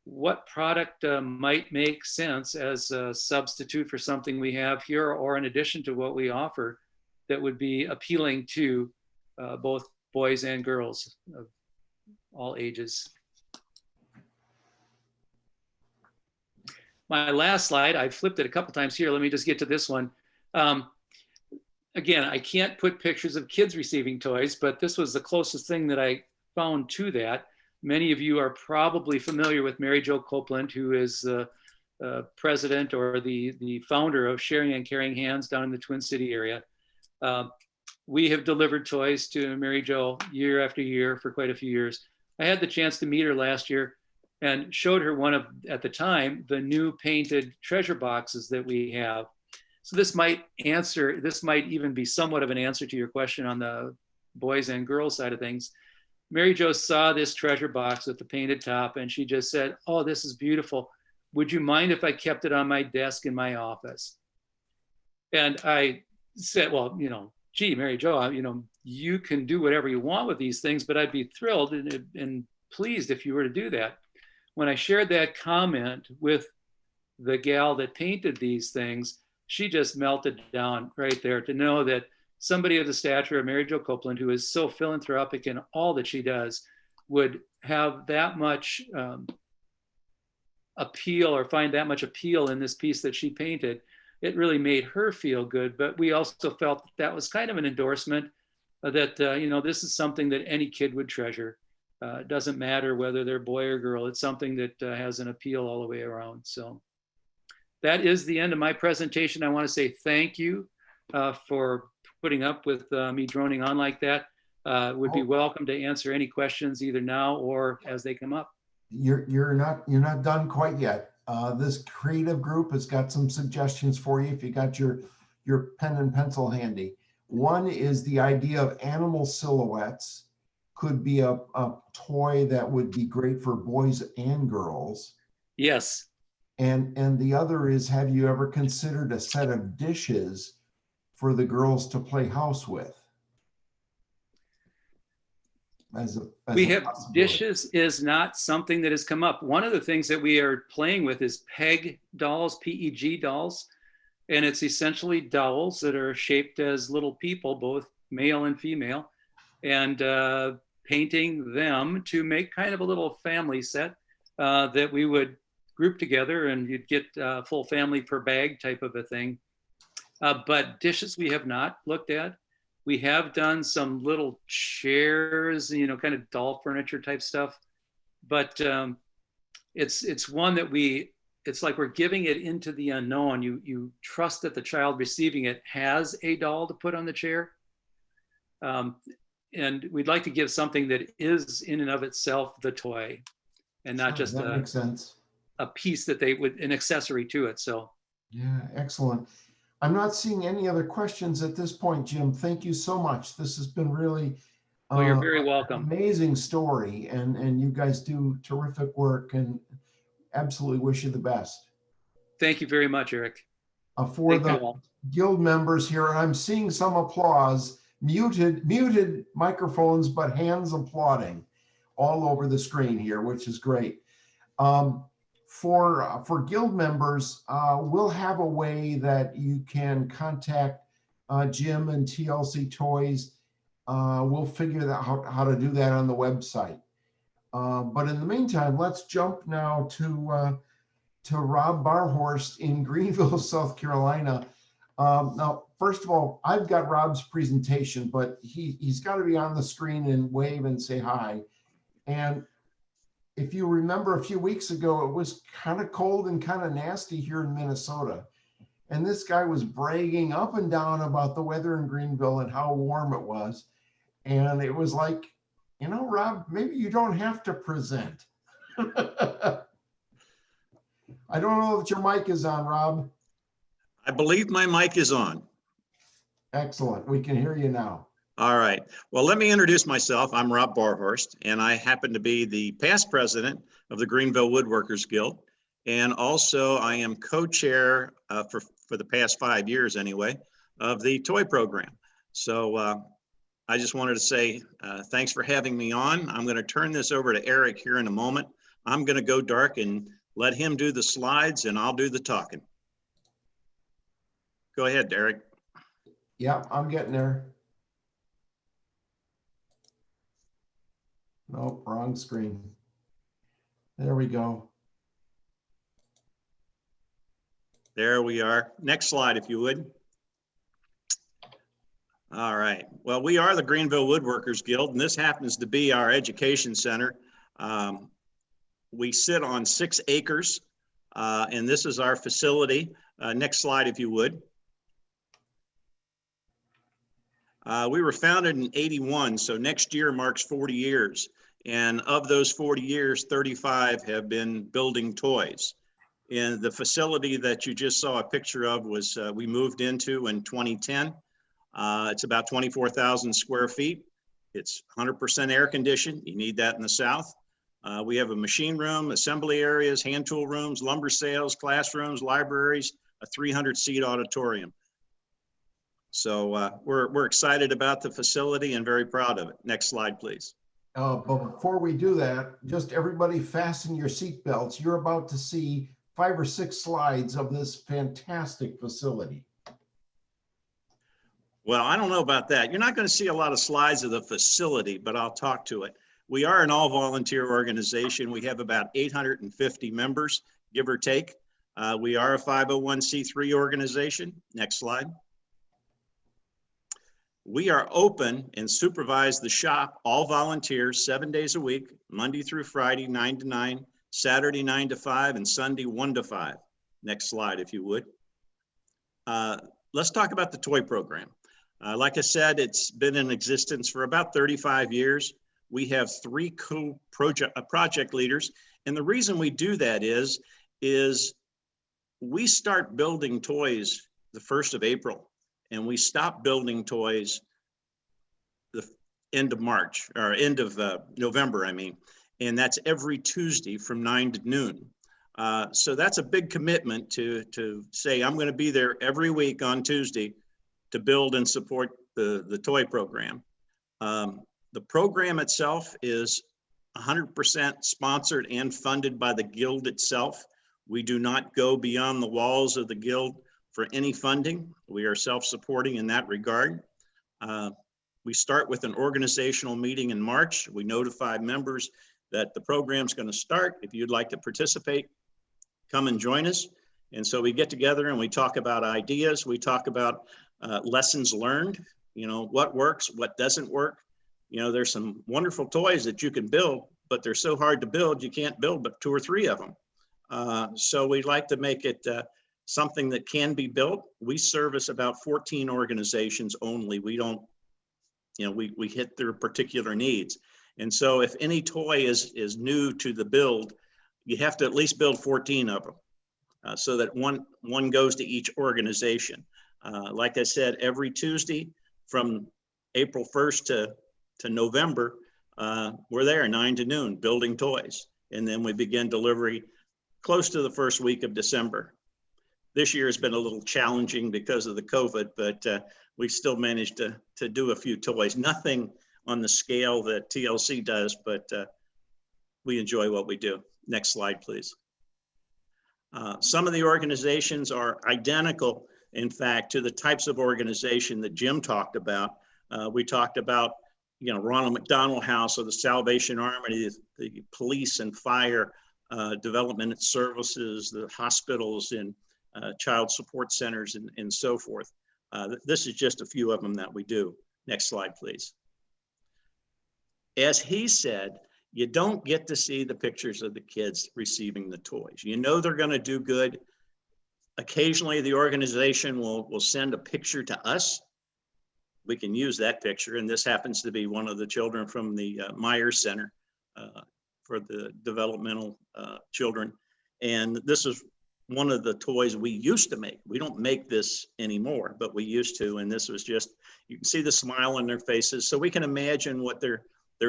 [SPEAKER 5] what product might make sense as a substitute for something we have here, or in addition to what we offer, that would be appealing to both boys and girls of all ages. My last slide, I flipped it a couple times here. Let me just get to this one. Again, I can't put pictures of kids receiving toys, but this was the closest thing that I found to that. Many of you are probably familiar with Mary Jo Copeland, who is the president or the founder of Sharing and Caring Hands down in the Twin City area. We have delivered toys to Mary Jo year after year for quite a few years. I had the chance to meet her last year and showed her one of, at the time, the new painted treasure boxes that we have. So this might even be somewhat of an answer to your question on the boys and girls side of things. Mary Jo saw this treasure box with the painted top and she just said, "Oh, this is beautiful. Would you mind if I kept it on my desk in my office?" And I said, "Well, you know, gee, Mary Jo, you know, you can do whatever you want with these things, but I'd be thrilled and pleased if you were to do that." When I shared that comment with the gal that painted these things, she just melted down right there to know that somebody of the stature of Mary Jo Copeland, who is so philanthropic in all that she does, would have that much appeal or find that much appeal in this piece that she painted. It really made her feel good, but we also felt that was kind of an endorsement that, you know, this is something that any kid would treasure. It doesn't matter whether they're boy or girl. It's something that has an appeal all the way around. So that is the end of my presentation. I want to say thank you for putting up with me droning on like that. Would be welcome to answer any questions either now or as they come up.
[SPEAKER 3] You're not done quite yet. This creative group has got some suggestions for you if you got your pen and pencil handy. One is the idea of animal silhouettes. Could be a toy that would be great for boys and girls.
[SPEAKER 5] Yes.
[SPEAKER 3] And the other is, have you ever considered a set of dishes for the girls to play house with?
[SPEAKER 5] We have dishes is not something that has come up. One of the things that we are playing with is PEG dolls, PEG dolls. And it's essentially dolls that are shaped as little people, both male and female, and painting them to make kind of a little family set that we would group together, and you'd get a full family per bag type of a thing. But dishes we have not looked at. We have done some little chairs, you know, kind of doll furniture type stuff. But it's one that it's like we're giving it into the unknown. You trust that the child receiving it has a doll to put on the chair. And we'd like to give something that is in and of itself the toy and not just
[SPEAKER 3] that makes sense.
[SPEAKER 5] A piece that they would, an accessory to it. So
[SPEAKER 3] yeah, excellent. I'm not seeing any other questions at this point, Jim. Thank you so much. This has been really
[SPEAKER 5] well, you're very welcome.
[SPEAKER 3] Amazing story, and you guys do terrific work, and absolutely wish you the best.
[SPEAKER 5] Thank you very much, Eric.
[SPEAKER 3] For the guild members here, I'm seeing some applause, muted microphones, but hands applauding all over the screen here, which is great. For guild members, we'll have a way that you can contact Jim and TLC Toys. We'll figure out how to do that on the website. But in the meantime, let's jump now to Rob Barhorst in Greenville, South Carolina. Now, first of all, I've got Rob's presentation, but he's got to be on the screen and wave and say hi. And if you remember a few weeks ago, it was kind of cold and kind of nasty here in Minnesota. And this guy was bragging up and down about the weather in Greenville and how warm it was. And it was like, you know, Rob, maybe you don't have to present. I don't know that your mic is on, Rob.
[SPEAKER 6] I believe my mic is on.
[SPEAKER 3] Excellent. We can hear you now.
[SPEAKER 6] All right. Well, let me introduce myself. I'm Rob Barhorst, and I happen to be the past president of the Greenville Woodworkers Guild. And also I am co-chair for the past 5 years anyway, of the toy program. So I just wanted to say thanks for having me on. I'm going to turn this over to Eric here in a moment I'm going to go dark and let him do the slides and I'll do the talking. Go ahead, Derek.
[SPEAKER 3] Yeah, I'm getting there. Nope, wrong screen. There we go.
[SPEAKER 6] There we are. Next slide, if you would. All right. Well, we are the Greenville Woodworkers Guild, and this happens to be our education center. We sit on 6 acres, and this is our facility. Next slide, if you would. We were founded in '81, so next year marks 40 years. And of those 40 years, 35 have been building toys. And the facility that you just saw a picture of was we moved into in 2010. It's about 24,000 square feet. It's 100% air conditioned. You need that in the South. We have a machine room, assembly areas, hand tool rooms, lumber sales, classrooms, libraries, a 300-seat auditorium. So we're excited about the facility and very proud of it. Next slide, please.
[SPEAKER 3] But before we do that, just everybody fasten your seat belts. You're about to see 5 or 6 slides of this fantastic facility.
[SPEAKER 6] Well, I don't know about that. You're not going to see a lot of slides of the facility, but I'll talk to it. We are an all-volunteer organization. We have about 850 members, give or take. We are a 501c3 organization. Next slide. We are open and supervise the shop, all volunteers, 7 days a week, Monday through Friday, 9 to 9, Saturday, 9 to 5, and Sunday, 1 to 5. Next slide, if you would. Let's talk about the toy program. Like I said, it's been in existence for about 35 years. We have 3 project leaders. And the reason we do that is we start building toys the 1st of April. And we stopped building toys the end of March, or end of November, I mean. And that's every Tuesday from 9 to noon. So that's a big commitment to say, I'm going to be there every week on Tuesday to build and support the toy program. The program itself is 100% sponsored and funded by the Guild itself. We do not go beyond the walls of the Guild for any funding. We are self-supporting in that regard. We start with an organizational meeting in March. We notify members that the program's going to start. If you'd like to participate, come and join us. And so we get together and we talk about ideas. We talk about lessons learned, you know, what works, what doesn't work. You know, there's some wonderful toys that you can build, but they're so hard to build, you can't build but 2 or 3 of them. So we'd like to make it something that can be built. We service about 14 organizations only. We don't, you know, we hit their particular needs. And so if any toy is new to the build, you have to at least build 14 of them so that one goes to each organization. Like I said, every Tuesday from April 1st to November, we're there 9 to noon building toys. And then we begin delivery close to the first week of December. This year has been a little challenging because of the COVID, but we've still managed to do a few toys. Nothing on the scale that TLC does, but we enjoy what we do. Next slide, please. Some of the organizations are identical, in fact, to the types of organization that Jim talked about. We talked about, you know, Ronald McDonald House or the Salvation Army, the police and fire, development services, the hospitals and child support centers and so forth. This is just a few of them that we do. Next slide, please. As he said, you don't get to see the pictures of the kids receiving the toys. You know they're going to do good. Occasionally, the organization will send a picture to us. We can use that picture, and this happens to be one of the children from the Myers Center for the developmental children. And this is one of the toys we used to make. We don't make this anymore, but we used to, and this was just, you can see the smile on their faces, so we can imagine what they're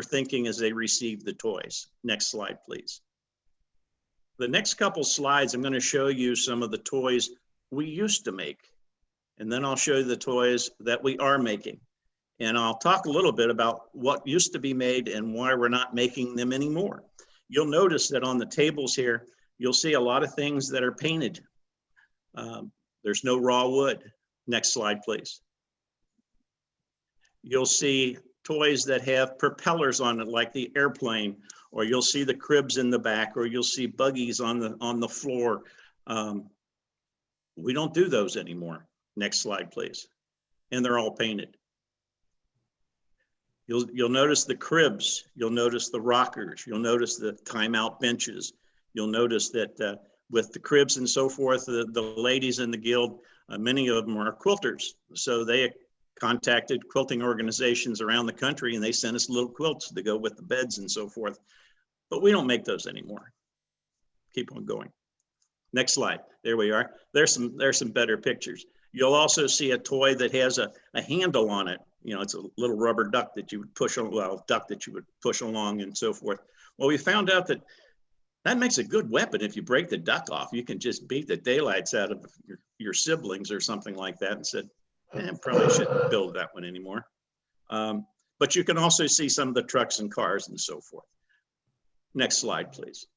[SPEAKER 6] thinking as they receive the toys. Next slide, please. The next couple slides, I'm going to show you some of the toys we used to make. And then I'll show you the toys that we are making. And I'll talk a little bit about what used to be made and why we're not making them anymore. You'll notice that on the tables here, you'll see a lot of things that are painted. There's no raw wood. Next slide, please. You'll see toys that have propellers on it, like the airplane, or you'll see the cribs in the back, or you'll see buggies on the floor. We don't do those anymore. Next slide, please. And they're all painted. You'll notice the cribs. You'll notice the rockers. You'll notice the timeout benches. You'll notice that with the cribs and so forth, the ladies in the guild, many of them are quilters. So they contacted quilting organizations around the country, and they sent us little quilts to go with the beds and so forth. But we don't make those anymore. Keep on going. Next slide. There we are. There's some better pictures. You'll also see a toy that has a handle on it. You know, it's a little rubber duck that you would push on, well, duck that you would push along and so forth. Well, we found out that that makes a good weapon. If you break the duck off, you can just beat the daylights out of your siblings or something like that, and said, probably shouldn't build that one anymore. But you can also see some of the trucks and cars and so forth. Next slide, please.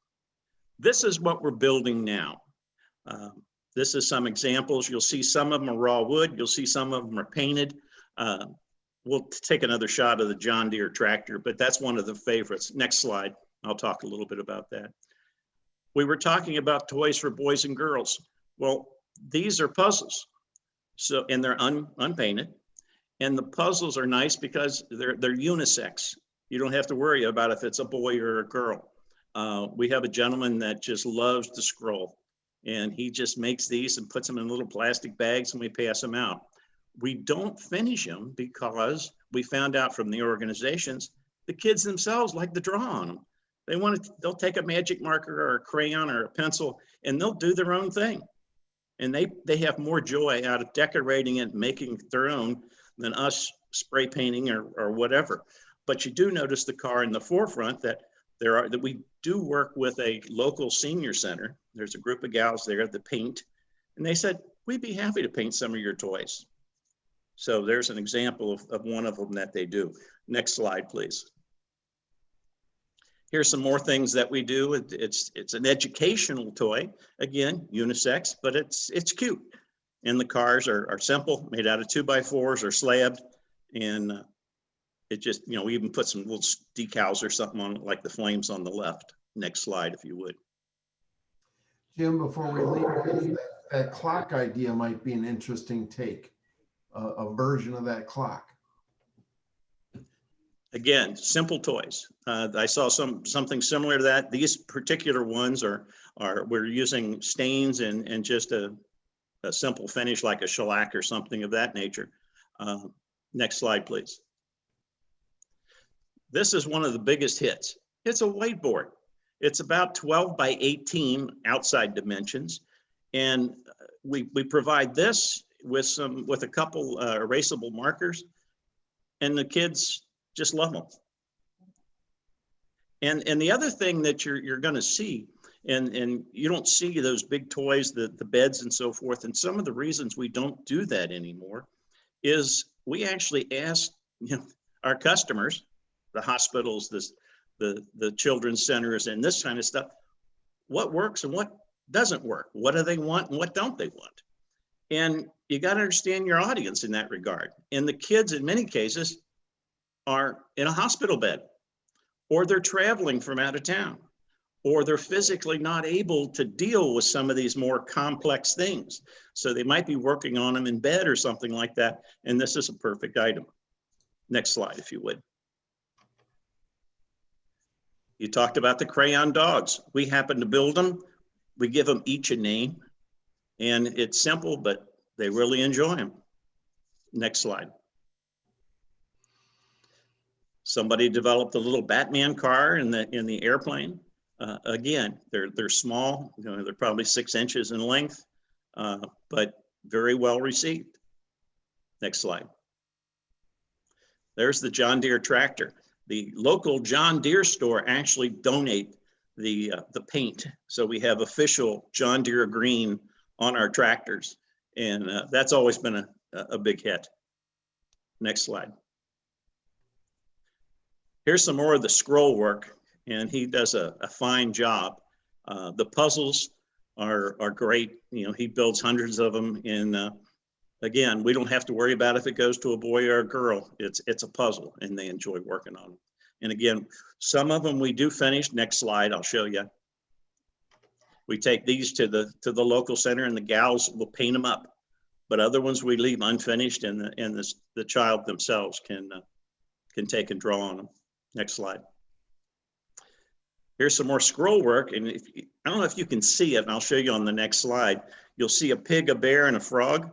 [SPEAKER 6] This is what we're building now. This is some examples. You'll see some of them are raw wood. You'll see some of them are painted. We'll take another shot of the John Deere tractor, but that's one of the favorites. Next slide. I'll talk a little bit about that. We were talking about toys for boys and girls. Well, these are puzzles. So, and they're unpainted. And the puzzles are nice because they're unisex. You don't have to worry about if it's a boy or a girl. We have a gentleman that just loves to scroll, and he just makes these and puts them in little plastic bags, and we pass them out. We don't finish them because we found out from the organizations, the kids themselves like to draw on them. They'll take a magic marker or a crayon or a pencil, and they'll do their own thing. And they have more joy out of decorating it, making it their own, than us spray painting or whatever. But you do notice the car in the forefront that we do work with a local senior center. There's a group of gals there that paint, and they said, we'd be happy to paint some of your toys. So there's an example of one of them that they do. Next slide, please. Here's some more things that we do. It's an educational toy, again, unisex, but it's cute. And the cars are simple, made out of 2x4s or slabbed. And it just, you know, we even put some little decals or something on it, like the flames on the left. Next slide, if you would.
[SPEAKER 3] Jim, before we leave, that clock idea might be an interesting take, a version of that clock.
[SPEAKER 6] Again, simple toys. I saw something similar to that. These particular ones we're using stains and just a simple finish like a shellac or something of that nature. Next slide, please. This is one of the biggest hits. It's a whiteboard. It's about 12 by 18 outside dimensions. And we provide this with a couple erasable markers, and the kids just love them. And the other thing that you're going to see, and you don't see those big toys, the beds and so forth, and some of the reasons we don't do that anymore is we actually ask, you know, our customers, the hospitals, the children's centers and this kind of stuff, what works and what doesn't work? What do they want and what don't they want? And you got to understand your audience in that regard. And the kids, in many cases, are in a hospital bed, or they're traveling from out of town, or they're physically not able to deal with some of these more complex things. So they might be working on them in bed or something like that. And this is a perfect item. Next slide, if you would. You talked about the crayon dogs. We happen to build them. We give them each a name, and it's simple, but they really enjoy them. Next slide. Somebody developed a little Batman car in the airplane. Again, they're small. You know, they're probably 6 inches in length, but very well received. Next slide. There's the John Deere tractor. The local John Deere store actually donate the paint, so we have official John Deere green on our tractors, and that's always been a big hit. Next slide. Here's some more of the scroll work. and he does a fine job. The puzzles are great. You know, he builds hundreds of them, and again, we don't have to worry about if it goes to a boy or a girl. It's a puzzle, and they enjoy working on them. And again, some of them we do finish. Next slide, I'll show you. We take these to the local center, and the gals will paint them up. But other ones we leave unfinished, and the child themselves can take and draw on them. Next slide. Here's some more scroll work, and I don't know if you can see it, and I'll show you on the next slide. You'll see a pig, a bear, and a frog.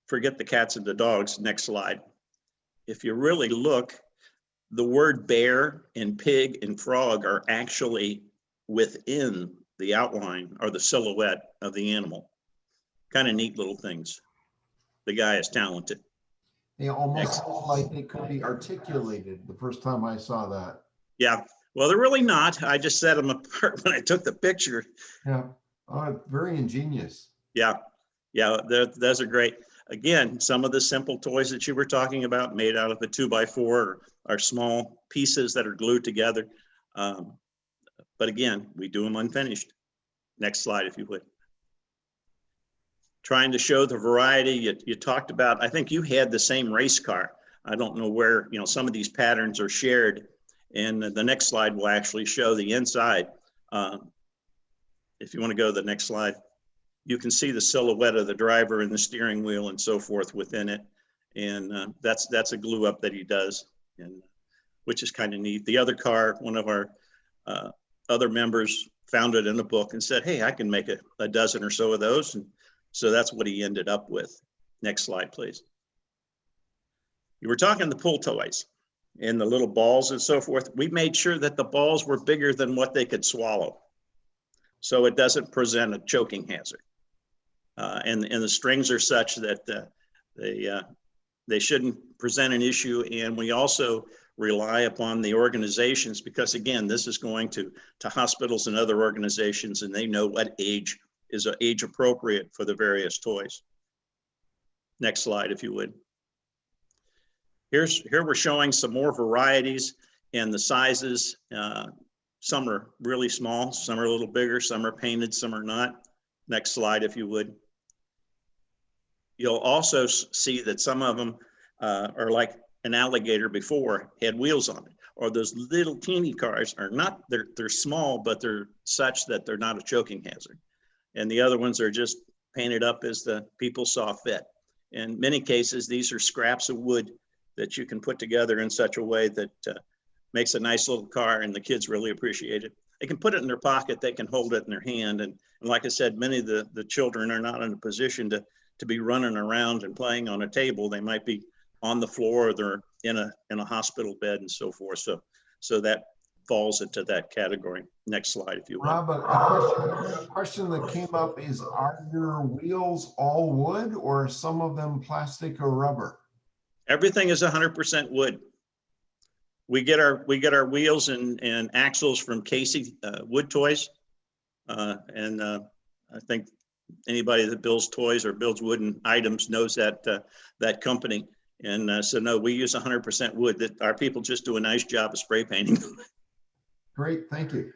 [SPEAKER 6] Forget the cats and the dogs. Next slide. If you really look, the word bear and pig and frog are actually within the outline or the silhouette of the animal. Kind of neat little things. The guy is talented.
[SPEAKER 3] They almost look like they could be articulated the first time I saw that.
[SPEAKER 6] Yeah, well, they're really not. I just set them apart when I took the picture.
[SPEAKER 3] Yeah, very ingenious.
[SPEAKER 6] Yeah, those are great. Again, some of the simple toys that you were talking about, made out of a 2x4, are small pieces that are glued together. But again, we do them unfinished. Next slide, if you would. Trying to show the variety you talked about. I think you had the same race car. I don't know where, you know, some of these patterns are shared. And the next slide will actually show the inside. If you want to go to the next slide, you can see the silhouette of the driver and the steering wheel and so forth within it. And that's a glue up that he does, and which is kind of neat. The other car, one of our other members found it in a book and said, hey, I can make a dozen or so of those. And so that's what he ended up with. Next slide, please. You were talking the pull toys and the little balls and so forth. We made sure that the balls were bigger than what they could swallow, so it doesn't present a choking hazard. And the strings are such that they shouldn't present an issue. And we also rely upon the organizations, because again, this is going to hospitals and other organizations, and they know what age is age appropriate for the various toys. Next slide, if you would. Here we're showing some more varieties and the sizes. Some are really small, some are a little bigger, some are painted, some are not. Next slide, if you would. You'll also see that some of them are like an alligator before, had wheels on it, or those little teeny cars are not, they're small, but they're such that they're not a choking hazard. And the other ones are just painted up as the people saw fit. In many cases, these are scraps of wood that you can put together in such a way that makes a nice little car, and the kids really appreciate it. They can put it in their pocket, they can hold it in their hand. And like I said, many of the children are not in a position to be running around and playing on a table. They might be on the floor, or they're in a hospital bed and so forth. So that falls into that category. Next slide, if you will.
[SPEAKER 3] Rob, a question that came up is, are your wheels all wood, or are some of them plastic or rubber?
[SPEAKER 6] Everything is 100% wood. We get our wheels and axles from Casey Wood Toys, and I think anybody that builds toys or builds wooden items knows that company. And so no, we use 100% wood. That our people just do a nice job of spray painting.
[SPEAKER 3] Great, thank you.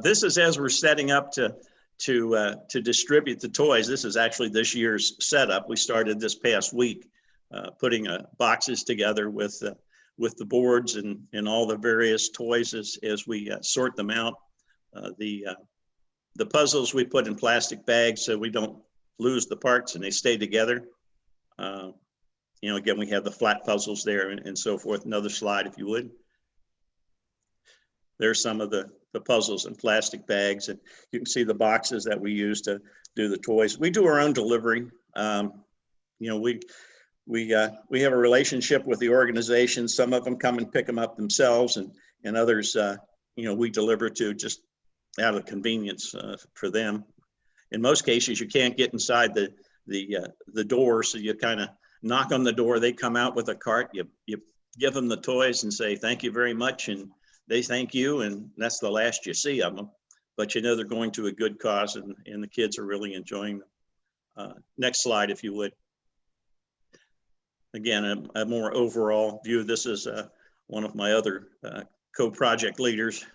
[SPEAKER 6] This is as we're setting up to distribute the toys. This is actually this year's setup. We started this past week, putting boxes together with the boards and all the various toys as we sort them out. The puzzles we put in plastic bags so we don't lose the parts and they stay together. You know, again, we have the flat puzzles there and so forth. Another slide, if you would. There's some of the puzzles in plastic bags, and you can see the boxes that we use to do the toys. We do our own delivery. You know, we have a relationship with the organization. Some of them come and pick them up themselves, and others, you know, we deliver to just out of convenience for them. In most cases, you can't get inside the door, so you kind of knock on the door. They come out with a cart. You give them the toys and say thank you very much, and they thank you, and that's the last you see of them. But you know they're going to a good cause, and the kids are really enjoying them. Next slide, if you would. Again, a more overall view. This is one of my other co-project leaders,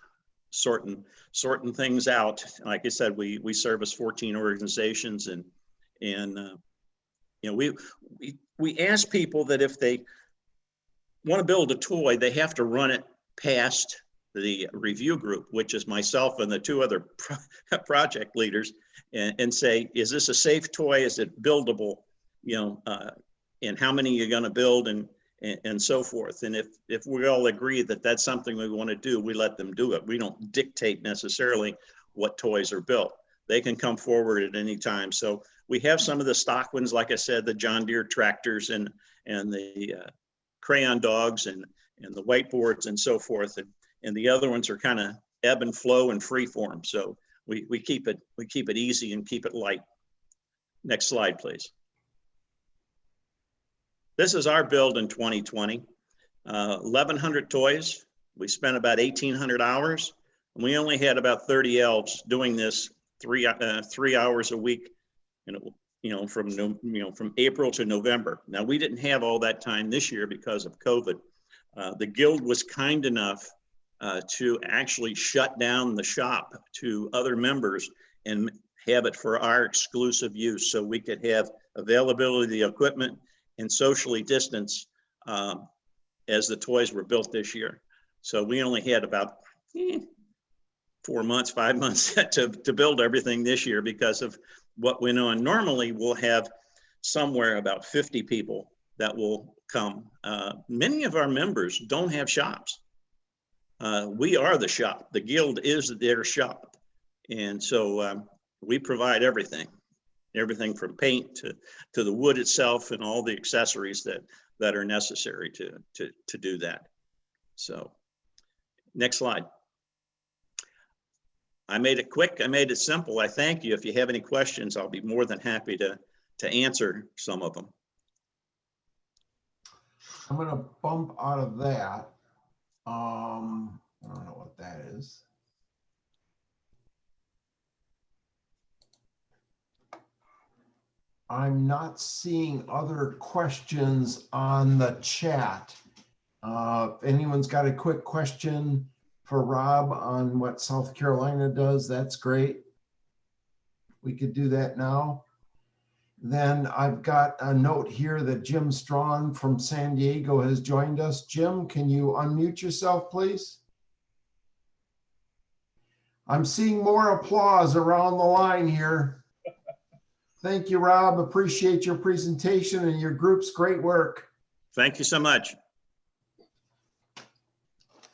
[SPEAKER 6] sorting things out. Like I said, we service 14 organizations, and you know, we ask people that if they want to build a toy, they have to run it past the review group, which is myself and the two other project leaders, and say, is this a safe toy? Is it buildable? You know, and how many you're going to build, and so forth. And if we all agree that that's something we want to do, we let them do it. We don't dictate necessarily what toys are built. They can come forward at any time. So we have some of the stock ones, like I said, the John Deere tractors and the crayon dogs and the whiteboards and so forth. And the other ones are kind of ebb and flow and free form. So we keep it easy and keep it light. Next slide, please. This is our build in 2020. 1,100 toys. We spent about 1,800 hours. And we only had about 30 elves doing this 3 hours a week, from April to November. Now, we didn't have all that time this year because of COVID. The Guild was kind enough to actually shut down the shop to other members and have it for our exclusive use, so we could have availability of the equipment and socially distance as the toys were built this year. So we only had about 4 months, 5 months to build everything this year because of what went on. Normally we'll have somewhere about 50 people that will come. Many of our members don't have shops. We are the shop. The Guild is their shop. And so we provide everything from paint to the wood itself and all the accessories that are necessary to do that. So next slide. I made it quick. I made it simple. I thank you. If you have any questions, I'll be more than happy to answer some of them.
[SPEAKER 3] I'm going to bump out of that. I don't know what that is. I'm not seeing other questions on the chat. If anyone's got a quick question for Rob on what South Carolina does, that's great. We could do that now. Then I've got a note here that Jim Strawn from San Diego has joined us. Jim, can you unmute yourself, please? I'm seeing more applause around the line here. Thank you, Rob. Appreciate your presentation and your group's great work.
[SPEAKER 6] Thank you so much.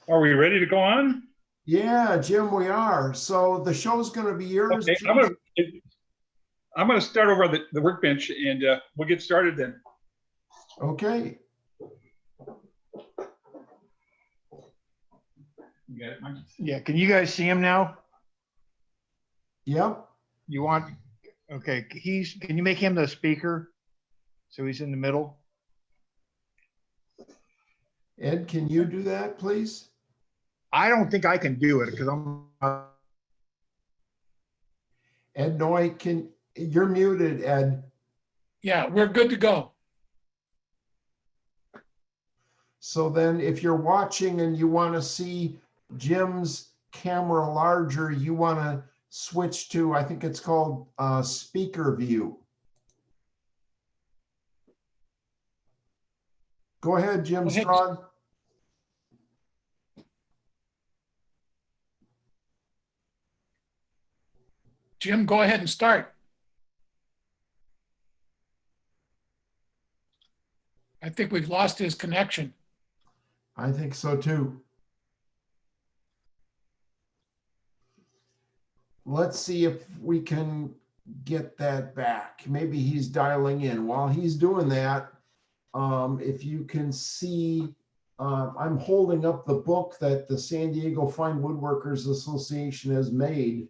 [SPEAKER 7] Are we ready to go on?
[SPEAKER 3] Yeah, Jim, we are. So the show's going to be yours.
[SPEAKER 7] Okay, I'm gonna start over the workbench, and we'll get started then.
[SPEAKER 3] Okay.
[SPEAKER 7] You got it, Mike?
[SPEAKER 8] Yeah, can you guys see him now?
[SPEAKER 3] Yep.
[SPEAKER 8] You want, okay, can you make him the speaker? So he's in the middle?
[SPEAKER 3] Ed, can you do that, please?
[SPEAKER 8] I don't think I can do it because I'm,
[SPEAKER 3] Ed Noy, you're muted, Ed.
[SPEAKER 1] Yeah, we're good to go.
[SPEAKER 3] So then if you're watching and you want to see Jim's camera larger, you want to switch to, I think it's called speaker view. Go ahead, Jim Strawn.
[SPEAKER 1] Jim, go ahead and start. I think we've lost his connection.
[SPEAKER 3] I think so too. Let's see if we can get that back. Maybe he's dialing in. While he's doing that, if you can see, I'm holding up the book that the San Diego Fine Woodworkers Association has made.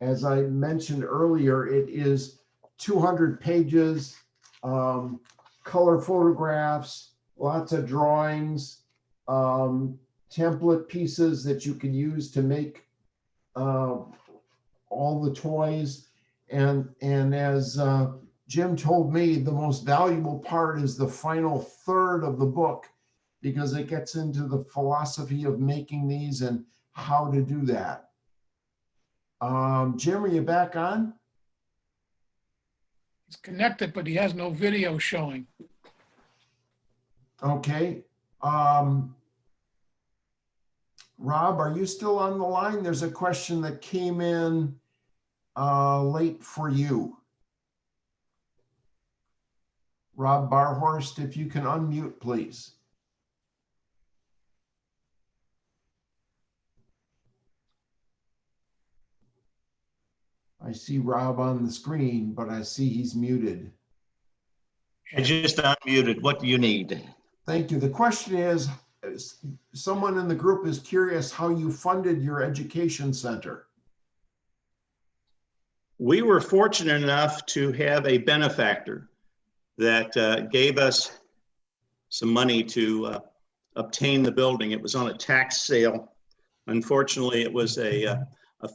[SPEAKER 3] As I mentioned earlier, it is 200 pages, color photographs, lots of drawings, template pieces that you can use to make all the toys. And as Jim told me, the most valuable part is the final third of the book. because it gets into the philosophy of making these and how to do that. Jim, are you back on?
[SPEAKER 1] He's connected, but he has no video showing.
[SPEAKER 3] Okay. Rob, are you still on the line? There's a question that came in late for you. Rob Barhorst, if you can unmute, please. I see Rob on the screen, but I see he's muted.
[SPEAKER 6] I just unmuted. What do you need?
[SPEAKER 3] Thank you. The question is, someone in the group is curious how you funded your education center.
[SPEAKER 6] We were fortunate enough to have a benefactor that gave us some money to obtain the building. It was on a tax sale. Unfortunately, it was a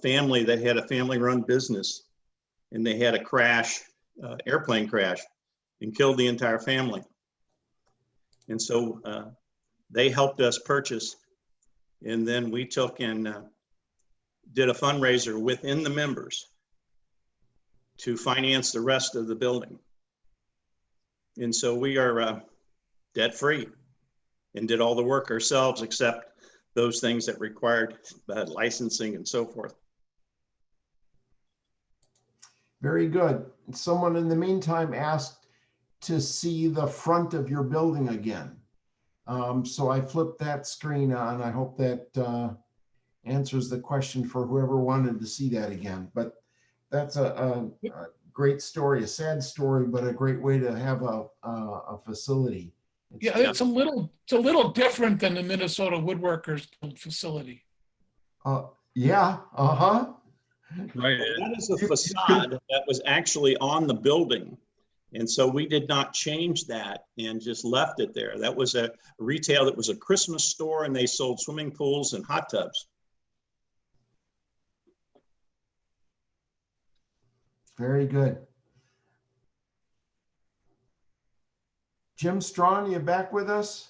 [SPEAKER 6] family that had a family-run business, and they had a crash, airplane crash, and killed the entire family. And so they helped us purchase, and then we took and did a fundraiser within the members to finance the rest of the building. And so we are debt-free and did all the work ourselves except those things that required licensing and so forth.
[SPEAKER 3] Very good. Someone in the meantime asked to see the front of your building again. So I flipped that screen on. I hope that answers the question for whoever wanted to see that again. But that's a great story, a sad story, but a great way to have a facility.
[SPEAKER 1] Yeah, it's a little different than the Minnesota Woodworkers Guild facility.
[SPEAKER 3] Yeah, uh-huh.
[SPEAKER 7] Right.
[SPEAKER 6] That is a facade that was actually on the building. And so we did not change that and just left it there. That was a retail, that was a Christmas store, and they sold swimming pools and hot tubs.
[SPEAKER 3] Very good. Jim Strawn, you back with us?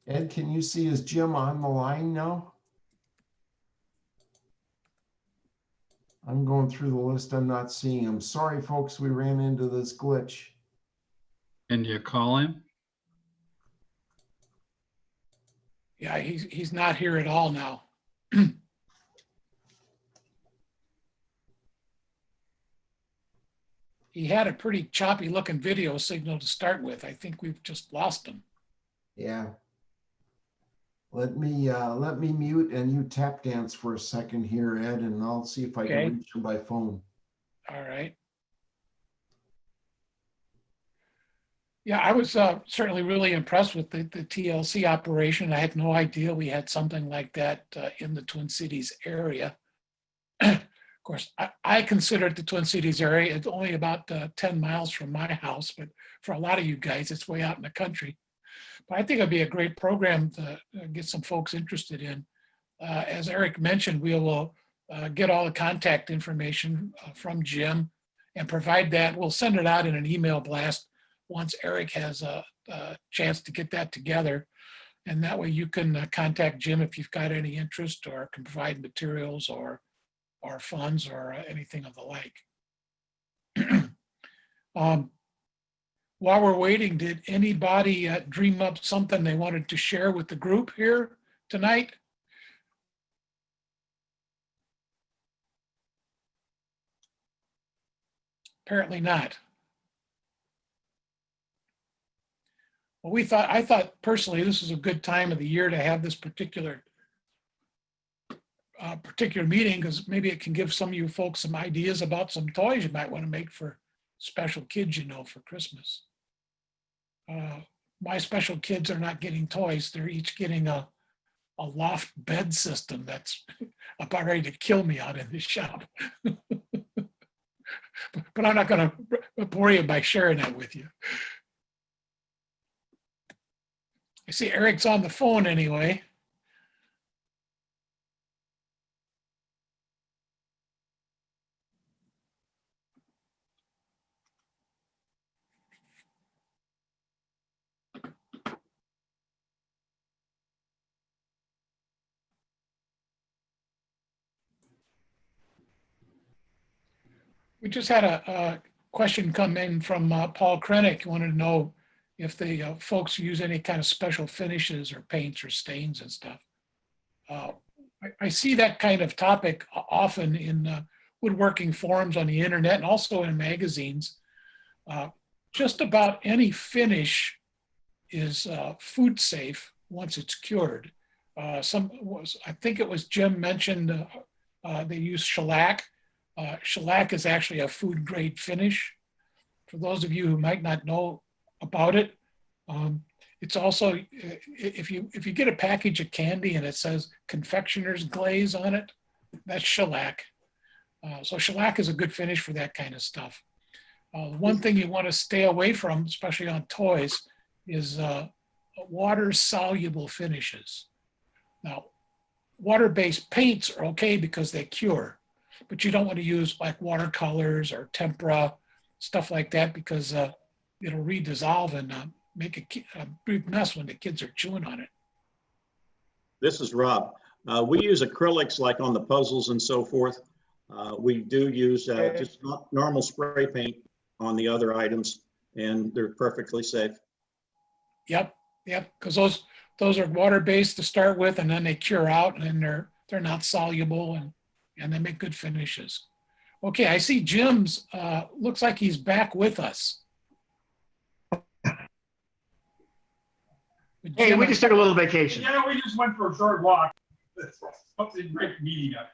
[SPEAKER 3] Ed, can you see, is Jim on the line now? I'm going through the list. I'm not seeing him. Sorry, folks, we ran into this glitch.
[SPEAKER 9] Can you call him?
[SPEAKER 1] Yeah, he's not here at all now. He had a pretty choppy looking video signal to start with. I think we've just lost him.
[SPEAKER 3] Yeah. Let me mute and you tap dance for a second here, Ed, and I'll see if I can reach you by phone.
[SPEAKER 1] All right. Yeah, I was certainly really impressed with the TLC operation. I had no idea we had something like that in the Twin Cities area. Of course, I consider it the Twin Cities area. It's only about 10 miles from my house, but for a lot of you guys, it's way out in the country. But I think it'd be a great program to get some folks interested in. As Eric mentioned, we will get all the contact information from Jim and provide that. We'll send it out in an email blast once Eric has a chance to get that together. And that way you can contact Jim if you've got any interest, or can provide materials or funds or anything of the like. While we're waiting, did anybody dream up something they wanted to share with the group here tonight? Apparently not. Well, I thought personally this is a good time of the year to have this particular meeting, because maybe it can give some of you folks some ideas about some toys you might want to make for special kids, for Christmas. My special kids are not getting toys. They're each getting a loft bed system that's about ready to kill me out in the shop. But I'm not going to bore you by sharing that with you. I see Eric's on the phone anyway. We just had a question come in from Paul Krennick. He wanted to know if the folks use any kind of special finishes or paints or stains and stuff. I see that kind of topic often in woodworking forums on the internet and also in magazines. Just about any finish is food safe once it's cured. I think it was Jim mentioned they use shellac. Shellac is actually a food grade finish. For those of you who might not know about it, it's also, if you get a package of candy and it says confectioner's glaze on it, that's shellac. So shellac is a good finish for that kind of stuff. One thing you want to stay away from, especially on toys, is water soluble finishes. Now, water-based paints are okay because they cure, but you don't want to use like watercolors or tempera, stuff like that, because it'll redissolve and make a big mess when the kids are chewing on it.
[SPEAKER 6] This is Rob. We use acrylics like on the puzzles and so forth. We do use just normal spray paint on the other items, and they're perfectly safe.
[SPEAKER 1] Yep, because those are water-based to start with, and then they cure out, and then they're not soluble, and they make good finishes. Okay, I see Jim's, looks like he's back with us.
[SPEAKER 8] Hey, we just took a little vacation.
[SPEAKER 7] Yeah, we just went for a short walk. Something great meeting up.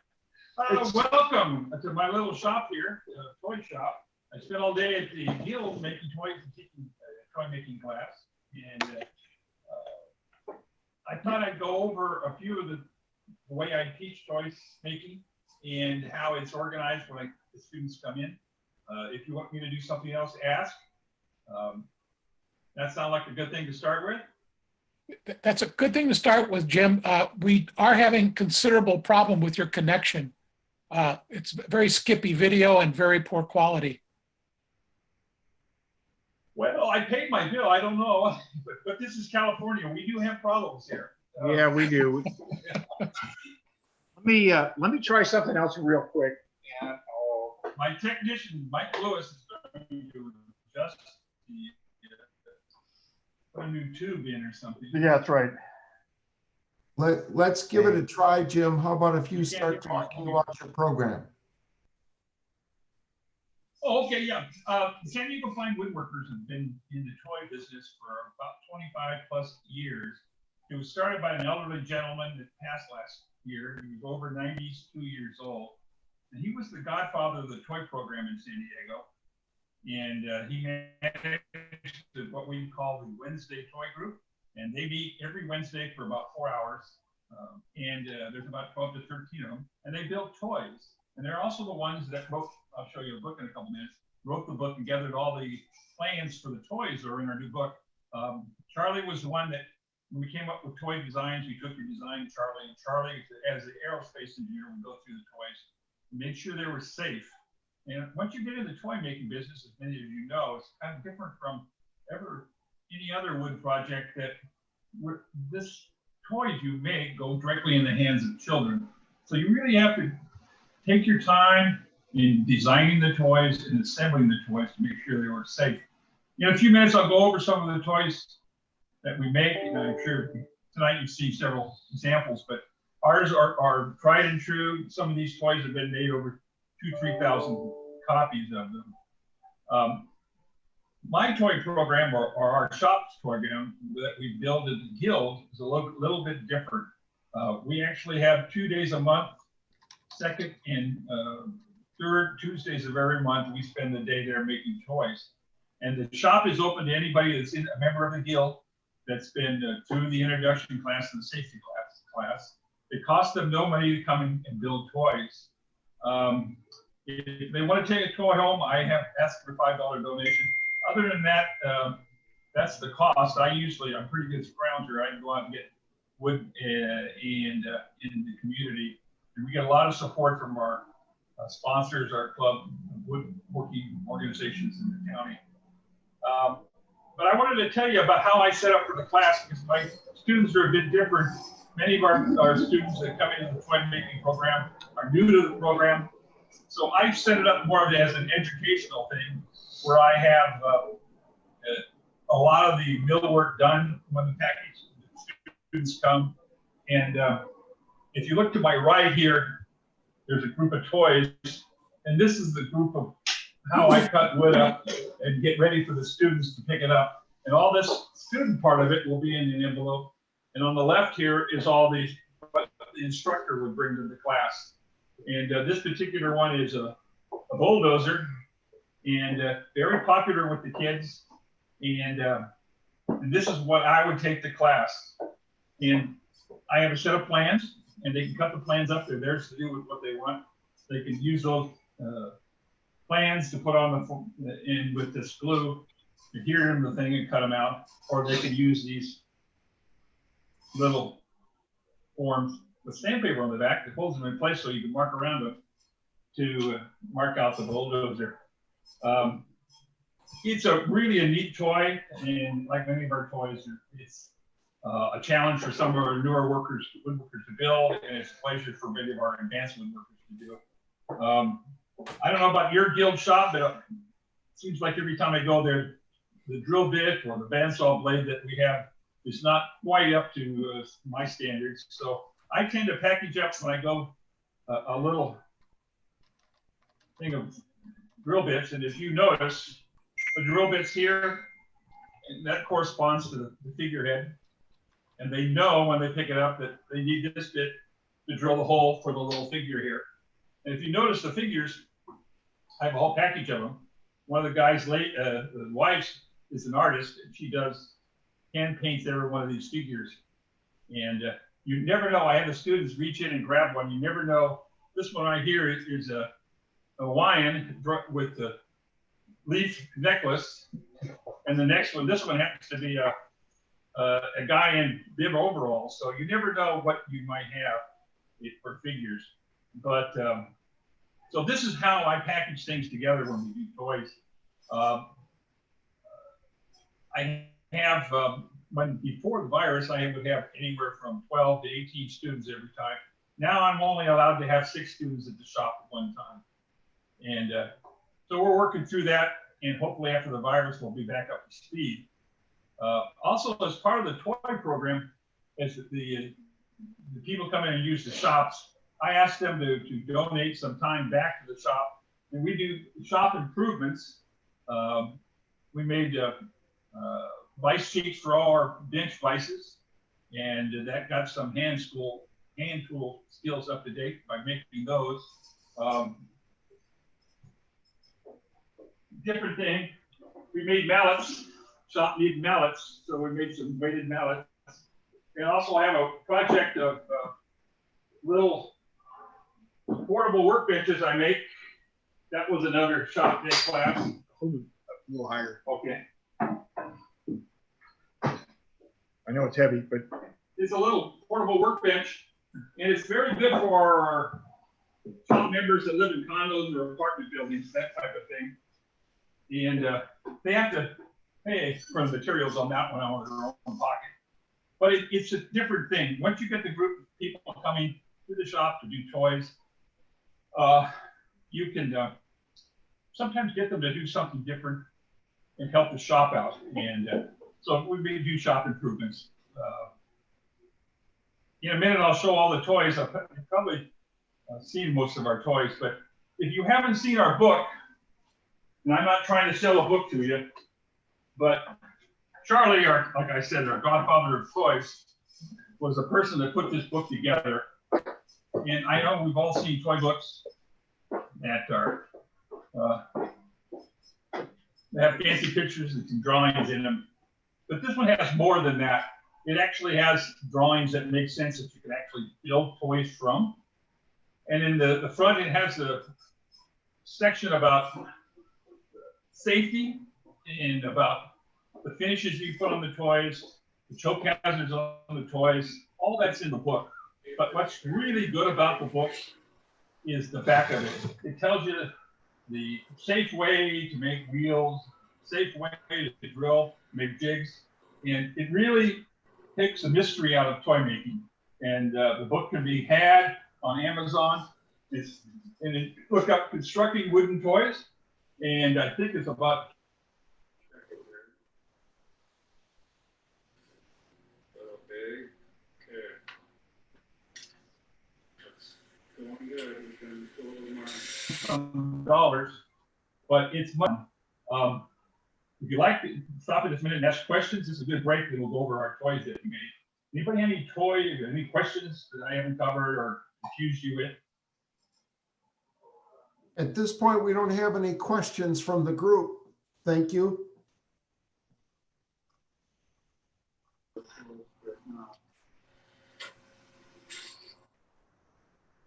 [SPEAKER 7] Welcome to my little shop here, toy shop. I spent all day at the Guild making toys and teaching toy making class. And I thought I'd go over a few of the way I teach toys making and how it's organized when the students come in. If you want me to do something else, ask. That sound like a good thing to start with?
[SPEAKER 1] That's a good thing to start with, Jim. We are having considerable problem with your connection. It's very skippy video and very poor quality.
[SPEAKER 7] Well, I paid my bill. I don't know, but this is California. We do have problems here.
[SPEAKER 8] Yeah, we do. Let me try something else real quick. And
[SPEAKER 7] my technician, Mike Lewis, is going to adjust put a new tube in or something.
[SPEAKER 8] yeah, that's right.
[SPEAKER 3] Let's give it a try, Jim. How about if you
[SPEAKER 7] You
[SPEAKER 3] start
[SPEAKER 7] can't hear me.
[SPEAKER 3] talking about your program?
[SPEAKER 7] Oh, okay, yeah. San Diego Fine Woodworkers have been in the toy business for about 25 plus years. It was started by an elderly gentleman that passed last year. He was over 92 years old. And he was the godfather of the toy program in San Diego. And he managed what we call the Wednesday Toy Group. And they meet every Wednesday for about 4 hours. There's about 12 to 13 of them. And they build toys. And they're also the ones that wrote, I'll show you a book in a couple minutes, wrote the book and gathered all the plans for the toys that are in our new book. Charlie was the one that, when we came up with toy designs, we took the design to Charlie. And Charlie, as the aerospace engineer, would go through the toys and make sure they were safe. And once you get in the toy making business, as many of you know, it's kind of different from any other wood project that this toys you make go directly in the hands of children. So you really have to take your time in designing the toys and assembling the toys to make sure they were safe. In a few minutes, I'll go over some of the toys that we make. And I'm sure tonight you've seen several examples, but ours are tried and true. Some of these toys have been made over 2,000-3,000 copies of them. My toy program, or our shop's program that we build at the Guild, is a little bit different. We actually have 2 days a month, second and third Tuesdays of every month. We spend the day there making toys. And the shop is open to anybody that's a member of the Guild that's been through the introduction class and the safety class. It costs them no money to come in and build toys. If they want to take a toy home, I have asked for a $5 donation. Other than that, that's the cost. I'm pretty good scrounger. I can go out and get wood in the community. And we get a lot of support from our sponsors, our club, woodworking organizations in the county. But I wanted to tell you about how I set up for the class, because my students are a bit different. Many of our students that come into the toy making program are new to the program. So I set it up more of it as an educational thing, where I have a lot of the millwork done when the package students come. And if you look to my right here, there's a group of toys, and this is the group of how I cut wood up and get ready for the students to pick it up. And all this student part of it will be in an envelope. And on the left here is all the what the instructor would bring to the class. And this particular one is a bulldozer, and very popular with the kids. And this is what I would take to class. And I have a set of plans, and they can cut the plans up. They're theirs to do with what they want. They can use those plans to put on the in with this glue, adhere them to the thing and cut them out, or they can use these little forms with sandpaper on the back that holds them in place so you can mark around them to mark out the bulldozer. It's really a neat toy, and like many of our toys, it's a challenge for some of our newer woodworkers to build, and it's a pleasure for many of our advanced woodworkers to do. I don't know about your guild shop, but it seems like every time I go there, the drill bit or the bandsaw blade that we have is not quite up to my standards. So I tend to package up when I go a little thing of drill bits. And if you notice, the drill bits here, and that corresponds to the figurehead. And they know when they pick it up that they need this bit to drill the hole for the little figure here. And if you notice the figures, I have a whole package of them. One of the guys, the wife is an artist, and she does hand paints every one of these figures. And you never know. I have the students reach in and grab one. You never know. This one right here is a Hawaiian with the leaf necklace. And the next one, this one happens to be a guy in bib overalls. So you never know what you might have for figures. But so this is how I package things together when we do toys. I have, before the virus, I would have anywhere from 12 to 18 students every time. Now I'm only allowed to have 6 students at the shop at one time. And so we're working through that, and hopefully after the virus, we'll be back up to speed. Also, as part of the toy program, as the people come in and use the shops, I asked them to donate some time back to the shop, and we do shop improvements. We made vice sheets for all our bench vices, and that got some hand tool skills up to date by making those. Different thing, we made mallets. Shop needed mallets, so we made some weighted mallets. And also I have a project of little portable workbenches I make. That was another shop day class.
[SPEAKER 8] Hold it a little higher.
[SPEAKER 7] Okay.
[SPEAKER 8] I know it's heavy, but
[SPEAKER 7] It's a little portable workbench, and it's very good for our shop members that live in condos or apartment buildings, that type of thing. And they have to pay for the materials on that one out of their own pocket. But it's a different thing. Once you get the group of people coming to the shop to do toys, you can sometimes get them to do something different and help the shop out. And so we may do shop improvements. In a minute, I'll show all the toys. I've probably seen most of our toys, but if you haven't seen our book, and I'm not trying to sell a book to you, but Charlie, like I said, our godfather of toys, was the person that put this book together. And I know we've all seen toy books that are they have fancy pictures and some drawings in them, but this one has more than that. It actually has drawings that make sense that you can actually build toys from. And in the front, it has a section about safety and about the finishes you put on the toys, the choke hazards on the toys, all that's in the book. But what's really good about the book is the back of it. It tells you the safe way to make wheels, safe way to drill, make jigs, and it really takes the mystery out of toy making. And the book can be had on Amazon, Look up constructing wooden toys, and I think it's about. $dollars, but it's money. If you like to stop at this minute and ask questions, this is a good break, and we'll go over our toys that we made. Anybody have any questions that I haven't covered or confused you with?
[SPEAKER 3] At this point, we don't have any questions from the group. Thank you.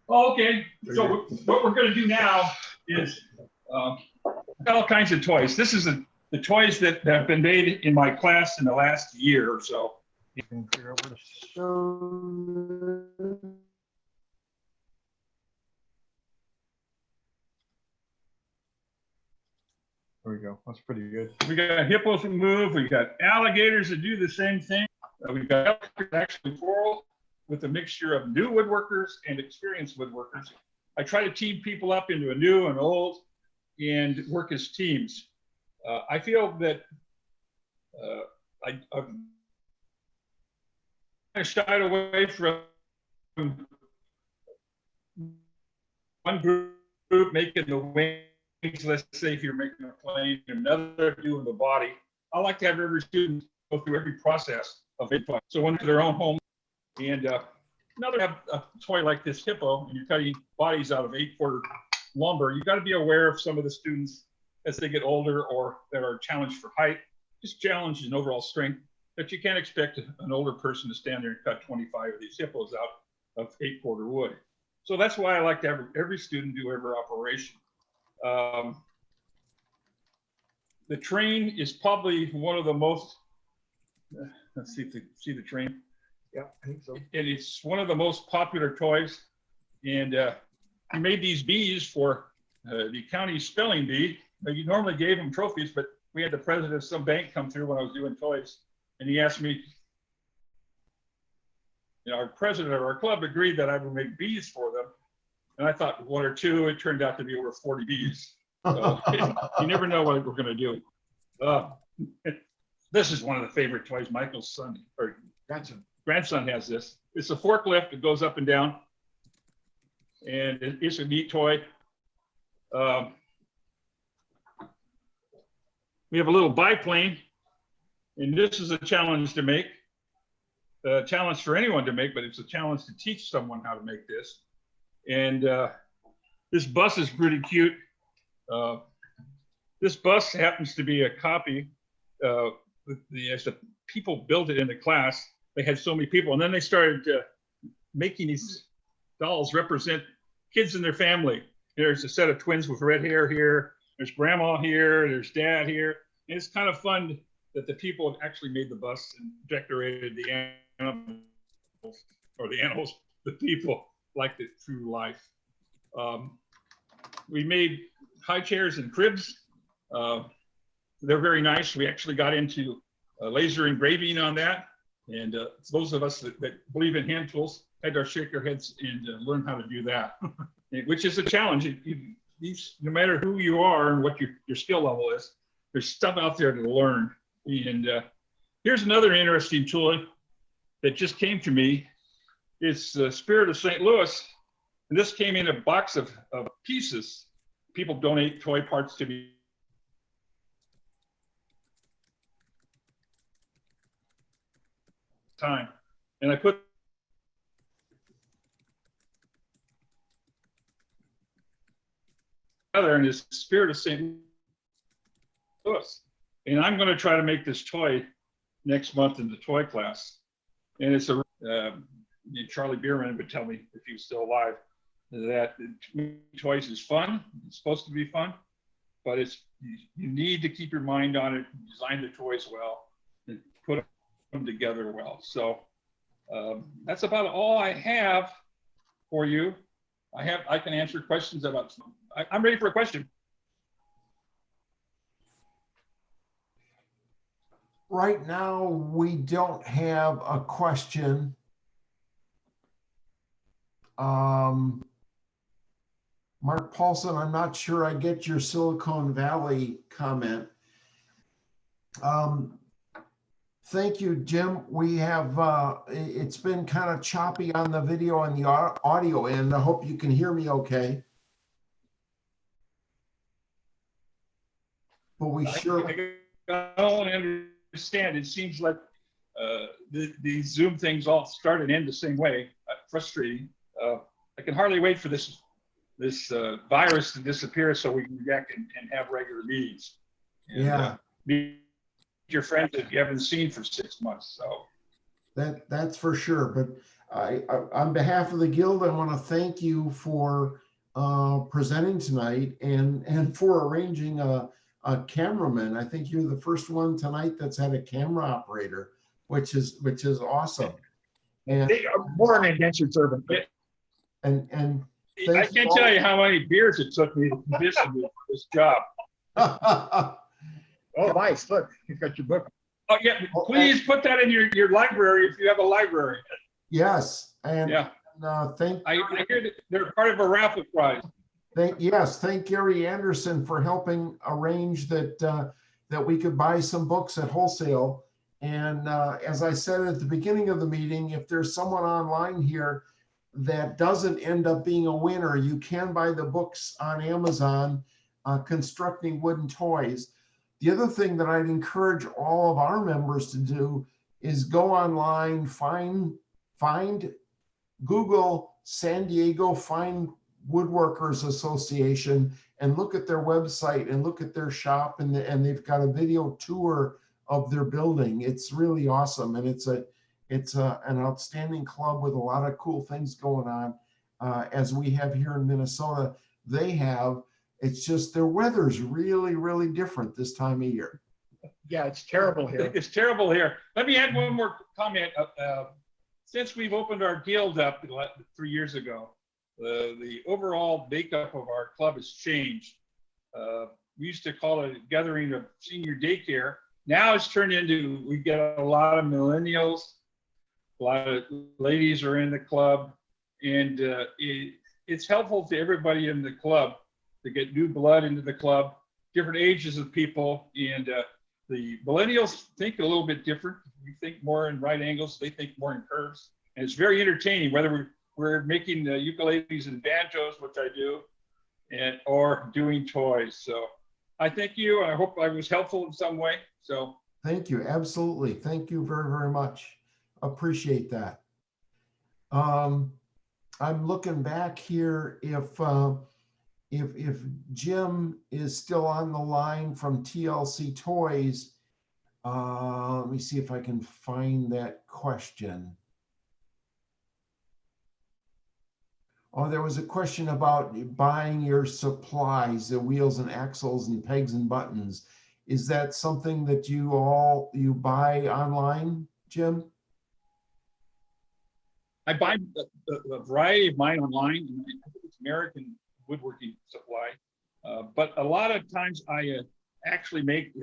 [SPEAKER 7] Okay, so what we're going to do now is all kinds of toys. This is the toys that have been made in my class in the last year or so.
[SPEAKER 8] You can figure out where to show. There we go. That's pretty good.
[SPEAKER 7] We got hippos that move. We got alligators that do the same thing. We got actually plural with a mixture of new woodworkers and experienced woodworkers. I try to team people up into a new and old and work as teams. I feel that I've kind of shied away from one group making the wings, let's say if you're making a plane, another doing the body. I like to have every student go through every process of it. So one to their own home, and another have a toy like this hippo, and you're cutting bodies out of 8-quarter lumber. You got to be aware of some of the students as they get older or that are challenged for height, just challenge and overall strength, that you can't expect an older person to stand there and cut 25 of these hippos out of 8-quarter wood. So that's why I like to have every student do every operation. The train is probably one of the most, let's see if they see the train.
[SPEAKER 8] Yeah, I think so.
[SPEAKER 7] And it's one of the most popular toys. And he made these bees for the county spelling bee. You normally gave them trophies, but we had the president of some bank come through when I was doing toys. And he asked me, our president of our club agreed that I would make bees for them. And I thought 1 or 2, it turned out to be over 40 bees. So you never know what we're going to do. This is one of the favorite toys. Michael's son or grandson has this. It's a forklift that goes up and down, and it's a neat toy. We have a little biplane, and this is a challenge to make. A challenge for anyone to make, but it's a challenge to teach someone how to make this. And this bus is pretty cute. This bus happens to be a copy. As the people built it in the class, they had so many people, and then they started making these dolls represent kids in their family. There's a set of twins with red hair here. There's grandma here. There's dad here. And it's kind of fun that the people have actually made the bus and decorated the animals, or the animals, the people liked it through life. We made high chairs and cribs. They're very nice. We actually got into laser engraving on that. And those of us that believe in hand tools had to shake our heads and learn how to do that, which is a challenge. No matter who you are and what your skill level is, there's stuff out there to learn. And here's another interesting tool that just came to me. It's the Spirit of St. Louis. And this came in a box of pieces. People donate toy parts to me. Time. And I put together in this Spirit of St. Louis. And I'm going to try to make this toy next month in the toy class. And it's a Charlie Bierman would tell me if he was still alive that toys is fun. It's supposed to be fun, but you need to keep your mind on it, design the toys well, and put them together well. So that's about all I have for you. I can answer questions about. I'm ready for a question.
[SPEAKER 3] Right now, we don't have a question. Mark Paulson, I'm not sure I get your Silicon Valley comment. Thank you, Jim. We have, it's been kind of choppy on the video and the audio end. I hope you can hear me okay. But we sure.
[SPEAKER 7] I don't understand. It seems like the Zoom things all start and end the same way. Frustrating. I can hardly wait for this virus to disappear so we can get back and have regular meetings. And,
[SPEAKER 3] Yeah.
[SPEAKER 7] Meet your friends that you haven't seen for 6 months. So
[SPEAKER 3] That's for sure. But I on behalf of the Guild, I want to thank you for presenting tonight and for arranging a cameraman. I think you're the first one tonight that's had a camera operator, which is awesome. And
[SPEAKER 7] they are more an indentured servant.
[SPEAKER 3] and
[SPEAKER 7] I can't tell you how many beers it took me to condition me for this job. Oh, nice. Look, you've got your book. Oh, yeah. Please put that in your library if you have a library.
[SPEAKER 3] Yes. And
[SPEAKER 7] yeah.
[SPEAKER 3] I
[SPEAKER 7] hear that they're part of a raffle prize.
[SPEAKER 3] Thank Gary Anderson for helping arrange that we could buy some books at wholesale. And as I said at the beginning of the meeting, if there's someone online here that doesn't end up being a winner, you can buy the books on Amazon, Constructing Wooden Toys. The other thing that I'd encourage all of our members to do is go online, Google San Diego Fine Woodworkers Association and look at their website and look at their shop, and they've got a video tour of their building. It's really awesome, and it's an outstanding club with a lot of cool things going on, as we have here in Minnesota. They have. It's just their weather's really, really different this time of year.
[SPEAKER 7] Yeah, it's terrible here. It's terrible here. Let me add one more comment. Since we've opened our guild up 3 years ago, the overall makeup of our club has changed. We used to call it a gathering of senior daycare. Now it's turned into, we get a lot of millennials, a lot of ladies are in the club, and it's helpful to everybody in the club to get new blood into the club, different ages of people. And the millennials think a little bit different. We think more in right angles, they think more in curves. And it's very entertaining, whether we're making ukuleles and banjos, which I do, or doing toys. So I thank you. I hope I was helpful in some way. So
[SPEAKER 3] thank you. Absolutely. Thank you very, very much. Appreciate that. I'm looking back here if Jim is still on the line from TLC Toys. Let me see if I can find that question. Oh, there was a question about buying your supplies, the wheels and axles and pegs and buttons. Is that something that you buy online, Jim?
[SPEAKER 7] I buy a variety of mine online. And I think it's American Woodworking Supply. But a lot of times I actually make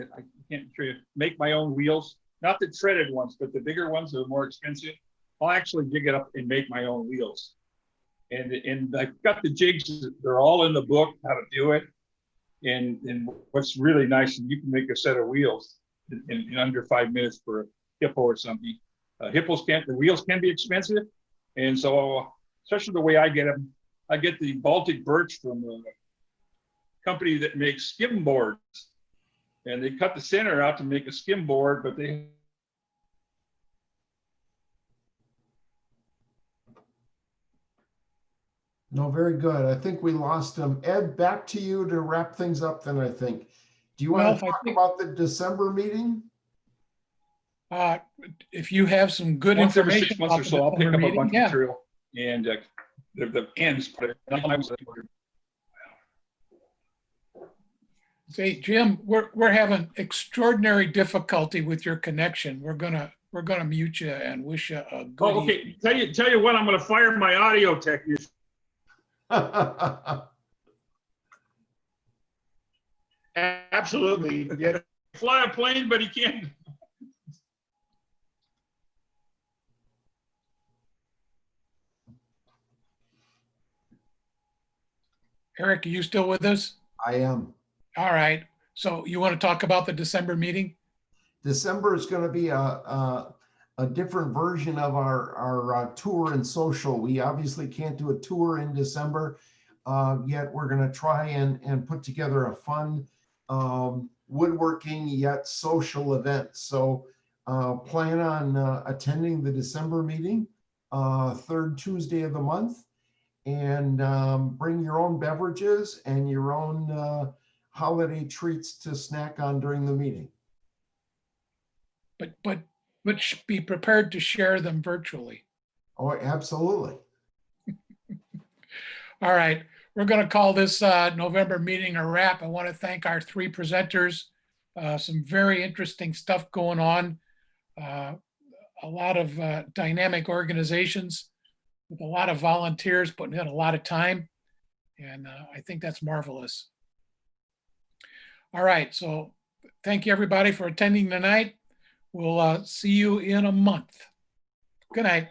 [SPEAKER 7] my own wheels, not the threaded ones, but the bigger ones that are more expensive. I'll actually dig it up and make my own wheels. And I've got the jigs, they're all in the book, how to do it. And what's really nice, you can make a set of wheels in under 5 minutes for a hippo or something. The wheels can be expensive. And so, especially the way I get them, I get the Baltic birch from a company that makes skim boards. And they cut the center out to make a skim board, but they
[SPEAKER 3] No, very good. I think we lost him. Ed, back to you to wrap things up then, I think. Do you want to talk about the December meeting?
[SPEAKER 1] If you have some good
[SPEAKER 7] once every
[SPEAKER 1] information
[SPEAKER 7] 6 months or so, I'll pick up a bunch of
[SPEAKER 1] yeah.
[SPEAKER 7] material and the ends.
[SPEAKER 1] Say, Jim, we're having extraordinary difficulty with your connection. We're gonna mute you and wish you a good.
[SPEAKER 7] Oh, okay. Tell you what, I'm gonna fire my audio technician. Absolutely. Yeah. Fly a plane, but he can't.
[SPEAKER 1] Eric, are you still with us?
[SPEAKER 3] I am.
[SPEAKER 1] All right. So you want to talk about the December meeting?
[SPEAKER 3] December is going to be a different version of our tour and social. We obviously can't do a tour in December, yet we're going to try and put together a fun woodworking yet social event. So plan on attending the December meeting, third Tuesday of the month, and bring your own beverages and your own holiday treats to snack on during the meeting.
[SPEAKER 1] But be prepared to share them virtually.
[SPEAKER 3] Oh, absolutely.
[SPEAKER 1] All right. We're going to call this November meeting a wrap. I want to thank our three presenters. Some very interesting stuff going on. A lot of dynamic organizations with a lot of volunteers putting in a lot of time. And I think that's marvelous. All right. So thank you, everybody, for attending tonight. We'll see you in a month. Good night.